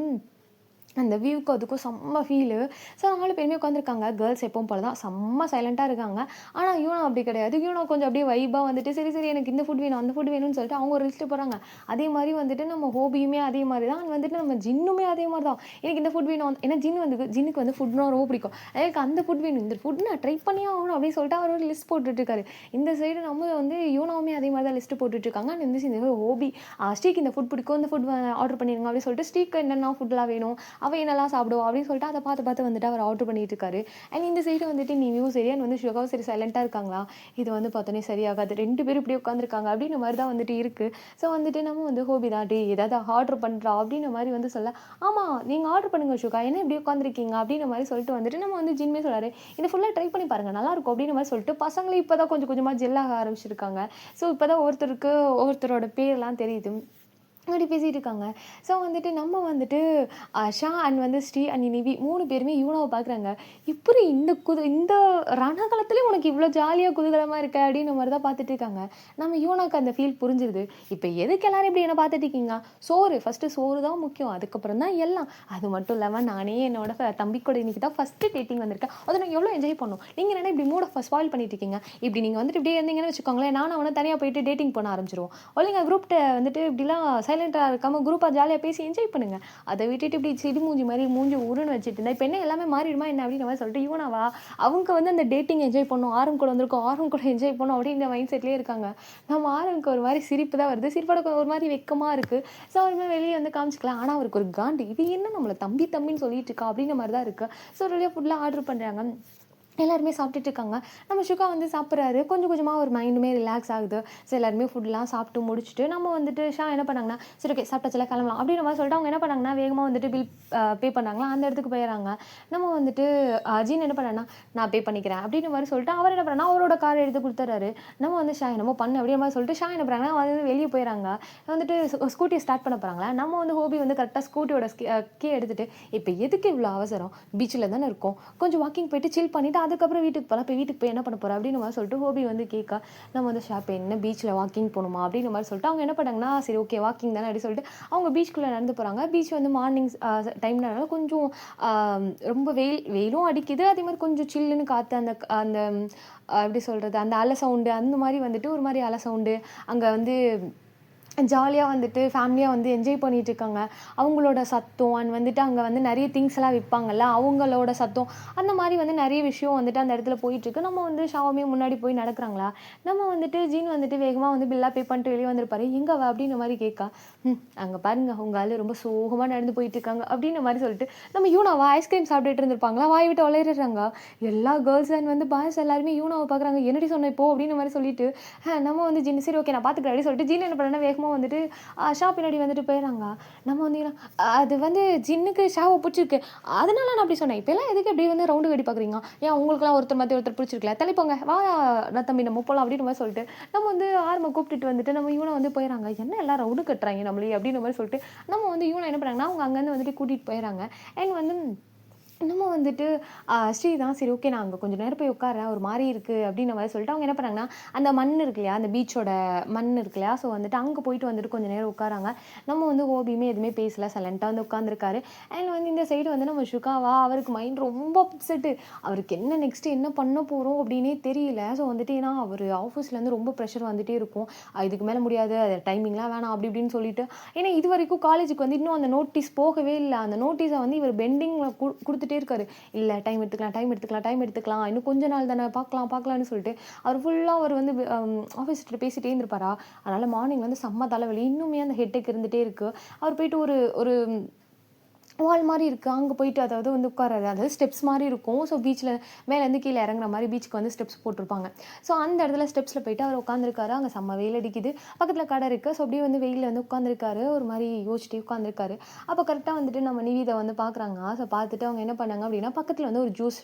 அந்த வியூவுக்கும் அதுக்கும் செம்ம ஃபீலு. ஸோ 4 பேருமே உட்காந்துருக்காங்க. கேர்ள்ஸ் எப்பவும் போல தான் செம்ம சைலண்ட்டா இருக்காங்க. ஆனா யூனோ அப்படி கிடையாது. யூனோ கொஞ்சம் அப்படியே வைபா வந்துட்டு, சரி, சரி எனக்கு இந்த ஃபுட் வேணும், அந்த ஃபுட் வேணும்னு சொல்லிட்டு அவங்க ஒரு லிஸ்ட் போடுறாங்க. அதே மாரி வந்துட்டு நம்ம ஹோபியுமே அதே மாரி தான். வந்துட்டு நம்ம ஜின்னுமே அதே மாரி தான். எனக்கு இந்த ஃபுட் வேணும். ஏன்னா ஜின்னுக்கு வந்து ஃபுட்னா ரொம்ப பிடிக்கும். எனக்கு அந்த ஃபுட் வேணும். இந்த ஃபுட் நான் ட்ரை பண்ணியே ஆகணும் அப்படின்னு சொல்லிட்டு அவர் ஒரு லிஸ்ட் போட்டுட்ருக்காரு. இந்த சைடு நம்ம வந்து யூனோவுமே அதே மாரி தான் லிஸ்ட் போட்டுட்ருக்காங்க. அண்ட் இந்த ஹோபி ஸ்ரீக்கு இந்த ஃபுட் பிடிக்கும். இந்த ஃபுட் ஆர்டர் பண்ணிருங்க அப்படின்னு சொல்லிட்டு ஸ்ரீக்கு என்னென்ன ஃபுட்லாம் வேணும், அவ என்னலாம் சாப்பிடுவா அப்படின்னு சொல்லிட்டு அதை பார்த்து பார்த்து வந்துட்டு அவர் ஆர்டர் பண்ணிட்டு இருக்காரு. அண்ட் இந்த சைடு வந்துட்டு நீவியும் சரி அண்ட் வந்து சுகாவும் சரி சைலண்ட்டாக இருக்காங்களா, இது வந்து பார்த்தோன்னே சரியாகாது, 2 பேரும் இப்படியே உட்காந்துருக்காங்க அப்படின்ற மாதிரி தான் வந்துட்டு இருக்குது. ஸோ வந்துட்டு நம்ம வந்து ஹோபி தான் டே ஏதாவது ஆர்டர் பண்ணுறா அப்படின்ற மாதிரி வந்து சொல்ல, ஆமாம் நீங்கள் ஆர்டர் பண்ணுங்க சுகா, என்ன இப்படி உட்காந்துருக்கீங்க அப்படின்ற மாதிரி சொல்லிட்டு வந்துட்டு நம்ம வந்து ஜின்மே சொல்கிறாரு, இதை ஃபுல்லாக ட்ரை பண்ணி பாருங்கள் நல்லாயிருக்கும் அப்படின்ற மாதிரி சொல்லிட்டு பசங்களே இப்போ தான் கொஞ்சம் கொஞ்சமாக ஜெல்லாக ஆரம்பிச்சிருக்காங்க. ஸோ இப்போ தான் ஒருத்தரோட பேர்லாம் தெரியுது. அப்படி பேசிகிட்டு இருக்காங்க. ஸோ வந்துட்டு நம்ம வந்துட்டு ஷா அண்ட் வந்து ஸ்ரீ அண்ட் நிவி 3 பேருமே யூனாவை பார்க்குறாங்க. இப்படி இந்த ரணகாலத்துலேயும் உனக்கு இவ்வளோ ஜாலியாக குதூகலமாக இருக்க அப்படின்ற மாதிரி தான் பார்த்துட்டு இருக்காங்க. நம்ம யூனாக்கு அந்த ஃபீல் புரிஞ்சிருது. இப்போ எதுக்கு எல்லாரும் இப்படி என்ன பார்த்துட்டு இருக்கீங்க, ஃபஸ்ட்டு சோறு தான் முக்கியம், அதுக்கப்புறம் தான் எல்லாம். அது மட்டும் இல்லாமல் நானே என்னோட தம்பி கூட இன்னைக்கு தான் ஃபஸ்ட்டு டேட்டிங் வந்திருக்கேன். அதை நான் எவ்வளோ என்ஜாய் பண்ணோம். நீங்கள் என்ன இப்படி மூட ஸ்பாயில் பண்ணிட்டு இருக்கீங்க. இப்படி நீங்கள் வந்துட்டு இப்படியே இருந்தீங்கன்னு வச்சுக்கோங்களேன், நானும் அவனை தனியாக போயிட்டு டேட்டிங் பண்ண ஆரம்பிச்சிருவோம். ஒழுங்கா குரூப்கிட்ட வந்துட்டு இப்படிலாம் சைலண்ட்டாக இருக்காமல் குரூப்பாக ஜாலியாக பேசி என்ஜாய் பண்ணுங்க. அதை விட்டுட்டு இப்படி சிடி மூஞ்சி மாதிரி மூஞ்சி உருன்னு வச்சுட்டு இருந்தா இப்போ என்ன எல்லாமே மாறிடுமா என்ன அப்படின்ற மாதிரி சொல்லிட்டு இவனாவா அவங்க வந்து அந்த டேட்டிங் என்ஜாய் பண்ணும், ஆரம் கூட வந்திருக்கோம், ஆரம் கூட என்ஜாய் பண்ணும் அப்படின்ற மைண்ட் செட்லேயே இருக்காங்க. நம்ம ஆரம்க்கு ஒரு மாதிரி சிரிப்பு தான் வருது, சிரிப்போட ஒரு மாதிரி வெக்கமாக இருக்குது. ஸோ அவருமே வெளியே வந்து காமிச்சிக்கலாம். ஆனால் அவருக்கு ஒரு காண்டு, இது என்ன நம்மளை தம்பின்னு சொல்லிட்டு இருக்கா அப்படின்ற மாதிரி தான் இருக்குது. ஸோ ஒரு ஃபுல்லாக ஆர்டர் பண்ணுறாங்க. எல்லாருமே சாப்பிட்டுட்டு இருக்காங்க. நம்ம சுகா வந்து சாப்பிட்றாரு. கொஞ்சம் கொஞ்சமாக ஒரு மைண்டுமே ரிலாக்ஸ் ஆகுது. ஸோ எல்லாருமே ஃபுட்லாம் சாப்பிட்டு முடிச்சுட்டு நம்ம வந்துட்டு ஷா என்ன பண்ணாங்கன்னா, சரி ஓகே சாப்பிட்டாச்சுல கிளம்பலாம் அப்படின்ற மாதிரி சொல்லிட்டு அவங்க என்ன பண்ணாங்கன்னா, வேகமாக வந்துட்டு பில் பே பண்ணாங்களா அந்த இடத்துக்கு போயிடறாங்க. நம்ம வந்துட்டு ஜீன் என்ன பண்ணான்னா, நான் பே பண்ணிக்கிறேன் அப்படின்ற மாதிரி சொல்லிட்டு அவர் என்ன பண்ணான்னா, அவரோட காரை எடுத்து கொடுத்துட்றாரு. நம்ம வந்து ஷா என்னமோ பண்ணு அப்படின்ற மாதிரி சொல்லிட்டு ஷா என்ன பண்ணுறாங்கன்னா வந்து வெளியே போயிடறாங்க. வந்துட்டு ஸ்கூட்டியை ஸ்டார்ட் பண்ண போகிறாங்களா. நம்ம வந்து ஹோபி வந்து கரெக்டாக ஸ்கூட்டியோட கீ எடுத்துகிட்டு, இப்போ எதுக்கு இவ்வளோ அவசரம், பீச்சில் தானே இருக்கோம், கொஞ்சம் வாக்கிங் போயிட்டு சில் பண்ணிவிட்டு அதுக்கப்புறம் வீட்டுக்கு போகலாம். இப்போ வீட்டுக்கு போய் என்ன பண்ண போகிறோம் அப்படின்னு மாதிரி சொல்லிட்டு ஹோபி வந்து கேட்க, நம்ம வந்து ஷாப் என்ன பீச்சில் வாக்கிங் போகணுமா அப்படின்ற மாதிரி சொல்லிட்டு அவங்க என்ன பண்ணாங்கன்னா, சரி ஓகே வாக்கிங் தானே அப்படின்னு சொல்லிட்டு அவங்க பீச்சுக்குள்ளே நடந்து போகிறாங்க. பீச் வந்து மார்னிங் டைம்னால கொஞ்சம் ரொம்ப வெயிலும் அடிக்குது, அதே மாதிரி கொஞ்சம் சில்லுன்னு காற்று, அந்த அந்த எப்படி சொல்கிறது, அந்த அலை சவுண்டு அந்த மாதிரி வந்துட்டு ஒரு மாதிரி அலை சவுண்டு அங்கே வந்து ஜாலியாக வந்துட்டு ஃபேமிலியாக வந்து என்ஜாய் பண்ணிட்டு இருக்காங்க. அவங்களோட சத்தம் அண்ட் வந்துட்டு அங்கே வந்து நிறைய திங்ஸ்லாம் விற்பாங்கல்ல, அவங்களோட சத்தம் அந்த மாதிரி வந்து நிறைய விஷயம் வந்துட்டு அந்த இடத்துல போயிட்டுருக்கு. நம்ம வந்து ஷாவுமே முன்னாடி போய் நடக்கிறாங்களா, நம்ம வந்துட்டு ஜீன் வந்துட்டு வேகமாக வந்து பில்லாக பே பண்ணிட்டு வெளியே வந்திருப்பாரு. எங்கே அவ அப்படின்ற மாதிரி கேட்கா, அங்கே பாருங்க அவங்க ஆள் ரொம்ப சோகமாக நடந்து போயிட்டு இருக்காங்க அப்படின்ற மாதிரி சொல்லிட்டு நம்ம யூனாவா ஐஸ்கிரீம் சாப்பிட்டுட்டு இருந்திருப்பாங்களா, வாய் விட்டு வளரிடுறாங்க. எல்லா கேர்ள்ஸ் அண்ட் வந்து பாய்ஸ் எல்லாருமே யூனாவை பார்க்குறாங்க. என்னடி சொன்ன இப்போ அப்படின்ற மாதிரி சொல்லிட்டு நம்ம வந்து ஜீன் சரி ஓகே நான் பார்த்துக்கிறேன் அப்படின்னு சொல்லிட்டு ஜீன் என்ன பண்ணா வேகமாக வந்துட்டு ஷா பின்னாடி வந்துட்டு போயிடறாங்க. நம்ம வந்து அது வந்து ஜின்னுக்கு ஷாவை பிடிச்சிருக்கு, அதனால நான் அப்படி சொன்னேன். இப்போல்லாம் எதுக்கு அப்படி வந்து ரவுண்டு கட்டி பார்க்குறீங்க, ஏன் உங்களுக்குலாம் ஒருத்தர் மாற்றி ஒருத்தர் பிடிச்சிருக்கல, தெளிப்போங்க வா நான் தம்பி நம்ம போகலாம் அப்படின்ற மாதிரி சொல்லிட்டு நம்ம வந்து ஆர்மை கூப்பிட்டுட்டு வந்துட்டு நம்ம இவனை வந்து போயிடறாங்க. என்ன எல்லாம் ரவுண்டு கட்டுறாங்க நம்மளே அப்படின்ற மாதிரி சொல்லிட்டு நம்ம வந்து இவனை என்ன பண்ணுறாங்கன்னா அவங்க அங்கேருந்து வந்துட்டு கூட்டிகிட்டு போயிடறாங்க. அண்ட் வந்து நம்ம வந்துட்டு ஸ்ரீ தான் சரி ஓகே நான் அங்கே கொஞ்சம் நேரம் போய் உட்காரேன் ஒரு மாதிரி இருக்குது அப்படின்ற மாதிரி சொல்லிட்டு அவங்க என்ன பண்ணாங்கன்னா, அந்த மண் இருக்கு இல்லையா, அந்த பீச்சோட மண் இருக்கு இல்லையா, ஸோ வந்துட்டு அங்கே போயிட்டு வந்துட்டு கொஞ்சம் நேரம் உட்காராங்க. நம்ம வந்து ஹோபியுமே எதுவுமே பேசல, சைலண்ட்டாக வந்து உட்காந்துருக்காரு. அண்ட் வந்து இந்த சைடு வந்து நம்ம சுகாவா அவருக்கு மைண்ட் ரொம்ப அப்செட்டு, அவருக்கு என்ன நெக்ஸ்ட்டு என்ன பண்ண போகிறோம் அப்படின்னே தெரியல. ஸோ வந்துட்டு ஏன்னா அவர் ஆஃபீஸ்லேருந்து ரொம்ப ப்ரெஷர் வந்துகிட்டே இருக்கும், இதுக்கு மேலே முடியாது, அது டைமிங்லாம் வேணாம் அப்படி இப்படின்னு சொல்லிட்டு. ஏன்னா இது வரைக்கும் காலேஜுக்கு வந்து இன்னும் அந்த நோட்டீஸ் போகவே இல்லை. அந்த நோட்டீஸை வந்து இவர் பெண்டிங்கில் கொடுத்துட்டே இருக்காரு. இல்லை டைம் எடுத்துக்கலாம், இன்னும் கொஞ்ச நாள் தானே பார்க்கலாம்னு சொல்லிட்டு அவர் வந்து ஆஃபீஸ்கிட்ட பேசிட்டே இருந்திருப்பாரா. அதனால் மார்னிங் வந்து செம்ம தலைவலி, இன்னுமே அந்த ஹெட்டேக் இருந்துகிட்டே இருக்குது. அவர் போயிட்டு ஒரு ஒரு வால் மாதிரி இருக்குது, அங்கே போயிட்டு அதாவது வந்து உட்காராரு. அதாவது ஸ்டெப்ஸ் மாதிரி இருக்கும். ஸோ பீச்சில் மேலேருந்து கீழே இறங்குற மாதிரி பீச்சுக்கு வந்து ஸ்டெப்ஸ் போட்டிருப்பாங்க. ஸோ அந்த இடத்துல ஸ்டெப்ஸில் போயிட்டு அவர் உட்காந்துருக்காரு. அங்கே செம்ம வெயில் அடிக்குது, பக்கத்தில் கடை இருக்குது. ஸோ அப்படியே வந்து வெயிலில் வந்து உட்காந்துருக்காரு, ஒரு மாதிரி யோசிச்சுட்டே உட்காந்துருக்காரு. அப்போ கரெக்டாக வந்துட்டு நம்ம நிவிதை வந்து பார்க்குறாங்க. ஸோ பார்த்துட்டு அவங்க என்ன பண்ணாங்க அப்படின்னா, பக்கத்தில் வந்து ஒரு ஜூஸ்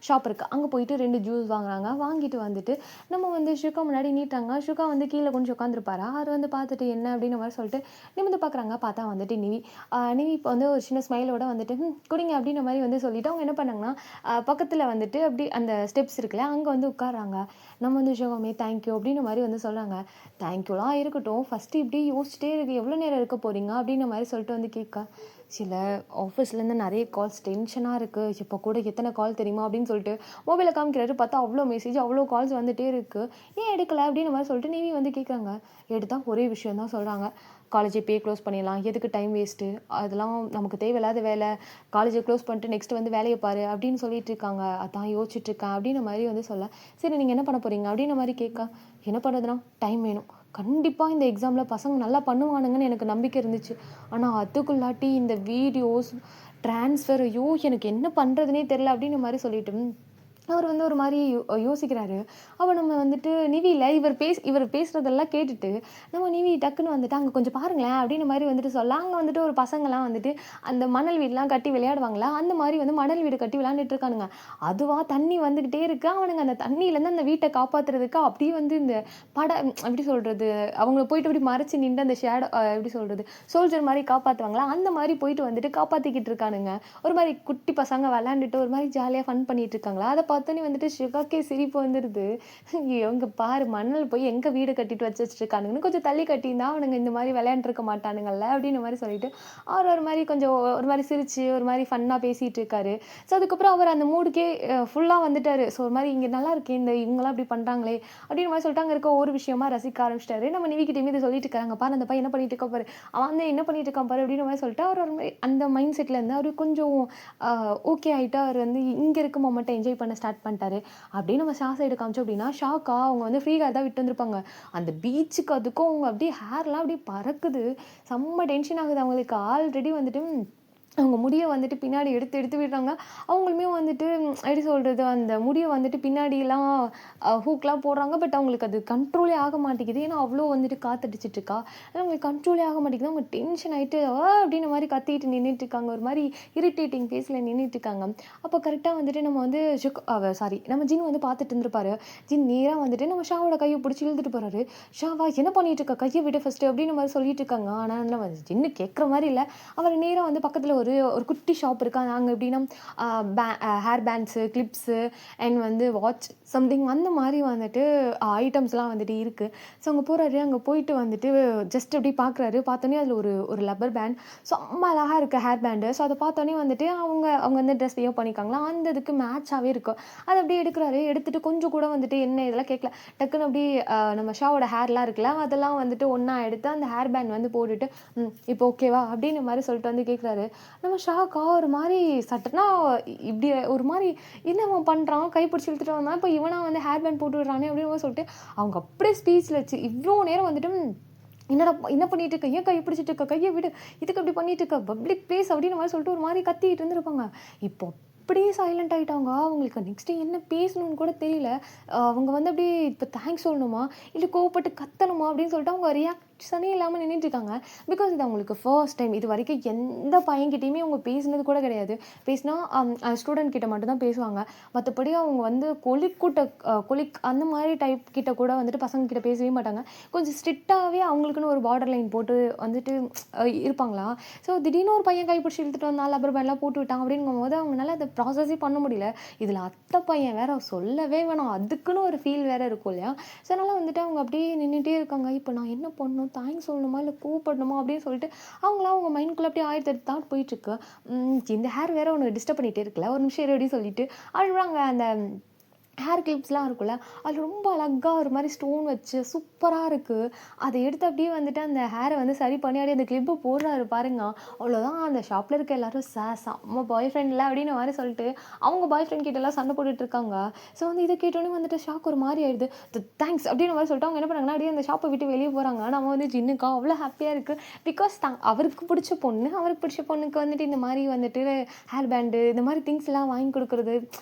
ஷாப் இருக்குது, அங்கே போயிட்டு 2 ஜூஸ் வாங்குறாங்க. வாங்கிட்டு வந்துட்டு நம்ம வந்து சுகா முன்னாடி நீட்டாங்க. சுகா வந்து கீழே கொஞ்சம் உட்காந்துருப்பாரா, அவர் வந்து பார்த்துட்டு என்ன அப்படின்ற மாதிரி சொல்லிட்டு நிமிந்து பார்க்குறாங்க. பார்த்தா வந்துட்டு நிவி இப்போ வந்து ஒரு ஒரு சின்ன ஸ்மைலோட வந்துட்டு குடிங்க அப்படின்ற மாதிரி வந்து சொல்லிட்டு அவங்க என்ன பண்ணாங்கன்னா பக்கத்தில் வந்துட்டு அப்படி அந்த ஸ்டெப்ஸ் இருக்குல்ல அங்கே வந்து உட்காராங்க. நம்ம வந்து ஷோகமே தேங்க்யூ அப்படின்ற மாதிரி வந்து சொல்கிறாங்க. தேங்க்யூலாம் இருக்கட்டும், ஃபஸ்ட்டு இப்படி யோசிச்சிட்டே இருக்கு எவ்வளோ நேரம் இருக்க போகிறீங்க அப்படின்ற மாதிரி சொல்லிட்டு வந்து கேட்க, சில ஆஃபீஸ்லேருந்து நிறைய கால்ஸ் டென்ஷனாக இருக்குது, இப்போ கூட எத்தனை கால் தெரியுமா அப்படின்னு சொல்லிட்டு மொபைலை காமிக்கிறாரு. பார்த்தா அவ்வளோ மெசேஜ் அவ்வளோ கால்ஸ் வந்துகிட்டே இருக்குது, ஏன் எடுக்கலை அப்படின்ற மாதிரி சொல்லிட்டு நிவி வந்து கேட்குறாங்க. எடுத்தால் ஒரே விஷயம் தான் சொல்கிறாங்க, காலேஜ் இப்போயே க்ளோஸ் பண்ணிடலாம், எதுக்கு டைம் வேஸ்ட்டு, அதெல்லாம் நமக்கு தேவையில்லாத வேலை, காலேஜை க்ளோஸ் பண்ணிட்டு நெக்ஸ்ட் வந்து வேலையை பாரு அப்படின்னு சொல்லிட்டு இருக்காங்க, அதான் யோசிச்சுட்ருக்கேன் அப்படின்ற மாதிரி வந்து சொல்ல. சரி நீங்கள் என்ன பண்ண போகிறீங்க அப்படின்ற மாதிரி கேட்க, என்ன பண்ணுறதுனா டைம் வேணும், கண்டிப்பாக இந்த எக்ஸாமில் பசங்க நல்லா பண்ணுவானுங்கன்னு எனக்கு நம்பிக்கை இருந்துச்சு, ஆனால் அதுக்குள்ளாட்டி இந்த வீடியோஸ் ட்ரான்ஸ்ஃபர் ஐயோ எனக்கு என்ன பண்ணுறதுனே தெரில அப்படின்ற மாதிரி சொல்லிட்டு அவர் வந்து ஒரு மாதிரி யோசிக்கிறாரு. அப்போ நம்ம வந்துட்டு நிவியில் இவர் பேசுகிறதெல்லாம் கேட்டுட்டு நம்ம நிவி டக்குன்னு வந்துட்டு அங்கே கொஞ்சம் பாருங்களேன் அப்படின்ற மாதிரி வந்துட்டு சொல்ல. அங்கே வந்துட்டு ஒரு பசங்கள்லாம் வந்துட்டு அந்த மணல் வீடெலாம் கட்டி விளையாடுவாங்களா, அந்த மாதிரி வந்து மணல் வீடு கட்டி விளையாண்டுட்டு இருக்கானுங்க. அதுவாக தண்ணி வந்துக்கிட்டே இருக்கு, அவனுங்க அந்த தண்ணியிலேருந்து அந்த வீட்டை காப்பாற்றுறதுக்கு அப்படியே வந்து இந்த எப்படி சொல்கிறது, அவங்கள போயிட்டு அப்படி மறைச்சி நின்று அந்த ஷேடோ எப்படி சொல்கிறது சோல்ஜர் மாதிரி காப்பாற்றுவாங்களா, அந்த மாதிரி போயிட்டு வந்துட்டு காப்பாற்றிக்கிட்டு இருக்கானுங்க. ஒரு மாதிரி குட்டி பசங்க விளையாண்டுட்டு ஒரு மாதிரி ஜாலியாக ஃபன் பண்ணிட்டு இருக்காங்களா, அதை பார்த்தோன்னே வந்துட்டு சிவாக்கே சிரிப்பு வந்துடுது. இவங்க பாரு மணல் போய் எங்கே வீடு கட்டிட்டு வச்சுருக்கானுங்கன்னு, கொஞ்சம் தள்ளி கட்டியிருந்தா அவனுங்க இந்த மாதிரி விளையாண்டுருக்க மாட்டானுங்கல்ல அப்படின்ற மாதிரி சொல்லிட்டு அவர் ஒரு மாதிரி கொஞ்சம் ஒரு மாதிரி சிரித்து ஒரு மாதிரி ஃபன்னாக பேசிகிட்டு இருக்காரு. ஸோ அதுக்கப்புறம் அவர் அந்த மூடுக்கே ஃபுல்லாக வந்துட்டார். ஸோ ஒரு மாதிரி இங்கே நல்லா இருக்கே, இந்த இவங்களாம் இப்படி பண்ணுறாங்களே அப்படின்ற மாதிரி சொல்லிட்டு அங்கே இருக்க ஒரு விஷயமா ரசிக்க ஆரம்பிச்சிட்டாரு. நம்ம நிவிக்கிட்டேயுமே இதை சொல்லிட்டு இருக்காங்க, பாரு அந்த பையன் என்ன பண்ணிட்டு இருக்கா பாரு, அவன் வந்து என்ன பண்ணிட்டு இருக்கான் பாரு அப்படின்ற மாதிரி சொல்லிட்டு அவர் ஒரு மாதிரி அந்த மைண்ட் செட்டில் இருந்து அவர் கொஞ்சம் ஓகே ஆகிட்டு அவர் வந்து இங்கே இருக்க மொமெண்ட்டை என்ஜாய் பண்ண ஸ்டார்ட் பண்ணிட்டாரு. அப்படியே நம்ம சைடு காமிச்சோம் அப்படின்னா ஷாக்கா அவங்க வந்து ஃப்ரீ ஹேர் தான் விட்டு வந்திருப்பாங்க. அந்த பீச்சுக்கு அதுக்கும் அவங்க அப்படியே ஹேர்லாம் அப்படியே பறக்குது, செம்ம டென்ஷன் ஆகுது அவங்களுக்கு. ஆல்ரெடி வந்துட்டு அவங்க முடியை வந்துட்டு பின்னாடி எடுத்து எடுத்து விடுறாங்க. அவங்களுமே வந்துட்டு எப்படி சொல்கிறது, அந்த முடியை வந்துட்டு பின்னாடிலாம் ஹூக்லாம் போடுறாங்க. பட் அவங்களுக்கு அது கண்ட்ரோலே ஆக மாட்டேங்குது, ஏன்னா அவ்வளோ வந்துட்டு காத்தடிச்சிட்ருக்கா. அதனால் அவங்களுக்கு கண்ட்ரோலே ஆக மாட்டேங்குது. அவங்க டென்ஷன் ஆகிட்டு அப்படின்ற மாதிரி கத்திட்டு நின்றுட்டு இருக்காங்க, ஒரு மாதிரி இரிட்டேட்டிங் ஃபேஸில் நின்றுட்டு இருக்காங்க. அப்போ கரெக்டாக வந்துட்டு நம்ம வந்து நம்ம ஜின் வந்து பார்த்துட்டு இருந்திருப்பாரு. ஜின் நேராக வந்துட்டு நம்ம ஷாவோட கையை பிடிச்சி இழுத்துட்டு போகிறாரு. ஷாவா என்ன பண்ணிட்டு இருக்கா, கையை விட ஃபஸ்ட்டு அப்படின்ற மாதிரி சொல்லிட்டு இருக்காங்க. ஆனால் நம்ம ஜின்னு கேட்குற மாதிரி இல்லை. அவர் நேராக வந்து பக்கத்தில் ஒரு குட்டி ஷாப் இருக்கு, அங்கே எப்படின்னா ஹேர் பேண்ட்ஸு, கிளிப்ஸு அண்ட் வந்து வாட்ச் சம்திங் அந்த மாதிரி வந்துட்டு ஐட்டம்ஸ்லாம் வந்துட்டு இருக்குது. ஸோ அங்கே போகிறாரு. அங்கே போயிட்டு வந்துட்டு ஜஸ்ட் அப்படி பார்க்குறாரு. பார்த்தோன்னே அதில் ஒரு ஒரு லப்பர் பேண்ட் செம்ம அழகாக இருக்குது ஹேர் பேண்டு. ஸோ அதை பார்த்தோன்னே வந்துட்டு அவங்க வந்து ட்ரெஸ் வியர் பண்ணியிருக்காங்களா, அந்த இதுக்கு மேட்சாகவே இருக்கும். அதை அப்படியே எடுக்கிறாரு. எடுத்துகிட்டு கொஞ்சம் கூட வந்துட்டு என்ன இதெல்லாம் கேட்கல, டக்குன்னு அப்படியே நம்ம ஷாவோட ஹேர்லாம் இருக்குல்ல, அதெல்லாம் வந்துட்டு ஒன்றா எடுத்து அந்த ஹேர் பேண்ட் வந்து போட்டுட்டு இப்போ ஓகேவா அப்படின்னு மாதிரி சொல்லிட்டு வந்து கேட்குறாரு. நம்ம ஷாக்கா ஒரு மாதிரி சட்டனா இப்படி ஒரு மாதிரி என்ன அவன் பண்ணுறான், கைப்பிடிச்சி இழுத்துட்டு வந்தான், இப்போ இவனா வந்து ஹேர் பேண்ட் போட்டு விடுறானே அப்படின்னு சொல்லிட்டு அவங்க அப்படியே ஸ்பீச்சில் வச்சு இவ்வளோ நேரம் வந்துட்டு என்னடா என்ன பண்ணிட்டு இருக்க, ஏன் கை பிடிச்சிட்டு இருக்க, கையை விடு, இதுக்கு அப்படி பண்ணிட்டு இருக்க, பப்ளிக் பிளேஸ் அப்படின்னு மாதிரி சொல்லிட்டு ஒரு மாதிரி கத்திட்டு இருந்திருப்பாங்க. இப்போ அப்படியே சைலண்ட் ஆகிட்டாங்க. அவங்களுக்கு நெக்ஸ்ட்டு என்ன பேசணும்னு கூட தெரியல. அவங்க வந்து அப்படியே இப்போ தேங்க்ஸ் சொல்லணுமா இல்லை கோவப்பட்டு கத்தணுமா அப்படின்னு சொல்லிட்டு அவங்க ரியாக்ஷனே இல்லாமல் நின்றுட்டுருக்காங்க. பிகாஸ் இது அவங்களுக்கு ஃபர்ஸ்ட் டைம். இது வரைக்கும் எந்த பையன்கிட்டையுமே அவங்க பேசினது கூட கிடையாது. பேசினா ஸ்டூடெண்ட் கிட்ட மட்டும் தான் பேசுவாங்க. மற்றபடி அவங்க வந்து கொலிக் அந்த மாதிரி டைப் கிட்ட கூட வந்துட்டு பசங்க கிட்ட பேசவே மாட்டாங்க. கொஞ்சம் ஸ்ட்ரிக்டாகவே அவங்களுக்குன்னு ஒரு பார்டர் லைன் போட்டு வந்துட்டு இருப்பாங்களா. ஸோ திடீர்னு ஒரு பையன் கைப்பிடிச்சி இழுத்துட்டு வந்தால் லப்பர் பேண்ட்லாம் போட்டு விட்டாங்க அப்படிங்கும்போது அவங்களால அதை ப்ராசஸே பண்ண முடியல. இதில் அத்தை பையன் வேற சொல்லவே வேணாம், அதுக்குன்னு ஒரு ஃபீல் வேற இருக்கும் இல்லையா. ஸோ அதனால் வந்துட்டு அவங்க அப்படியே நின்றுட்டே இருக்காங்க. இப்போ நான் என்ன பண்ணணும், தேங்க்ஸ் சொல்லணுமா இல்லை கூப்பிடணுமா அப்படின்னு சொல்லிட்டு அவங்களாம் அவங்க மைண்ட்குள்ளே அப்படியே 1008 தாட் போயிட்டுருக்கு. இந்த ஹேர் வேற ஒன்று டிஸ்டர்ப் பண்ணிகிட்டே இருக்குல்ல, ஒரு நிமிஷம் அப்படின்னு சொல்லிட்டு அழுவாங்க. அந்த ஹேர் கிளிப்ஸ்லாம் இருக்குல்ல, அது ரொம்ப அழகாக ஒரு மாதிரி ஸ்டோன் வச்சு சூப்பராக இருக்குது. அதை எடுத்து அப்படியே வந்துட்டு அந்த ஹேரை வந்து சரி பண்ணி அப்படியே அந்த கிளிப்பு போடுறாரு பாருங்க. அவ்வளோதான், அந்த ஷாப்பில் இருக்க எல்லாரும் செம்ம பாய் ஃப்ரெண்ட் இல்லை அப்படின்னு மாதிரி சொல்லிட்டு அவங்க பாய் ஃப்ரெண்ட் கிட்டலாம் சண்டை போட்டுட்டு இருக்காங்க. ஸோ வந்து இதை கேட்டோன்னே வந்துட்டு ஷாக் ஒரு மாதிரி ஆயிடுது. தேங்க்ஸ் அப்படின்னு மாதிரி சொல்லிட்டு அவங்க என்ன பண்ணாங்கன்னா அப்படியே அந்த ஷாப்பை விட்டு வெளியே போகிறாங்க. நம்ம வந்து ஜின்னுக்கா அவ்வளோ ஹாப்பியாக இருக்குது. பிகாஸ் அவருக்கு பிடிச்ச பொண்ணுக்கு வந்துட்டு இந்த மாதிரி வந்துட்டு ஹேர் பேண்டு இந்த மாதிரி திங்ஸ்லாம் வாங்கி கொடுக்குறது,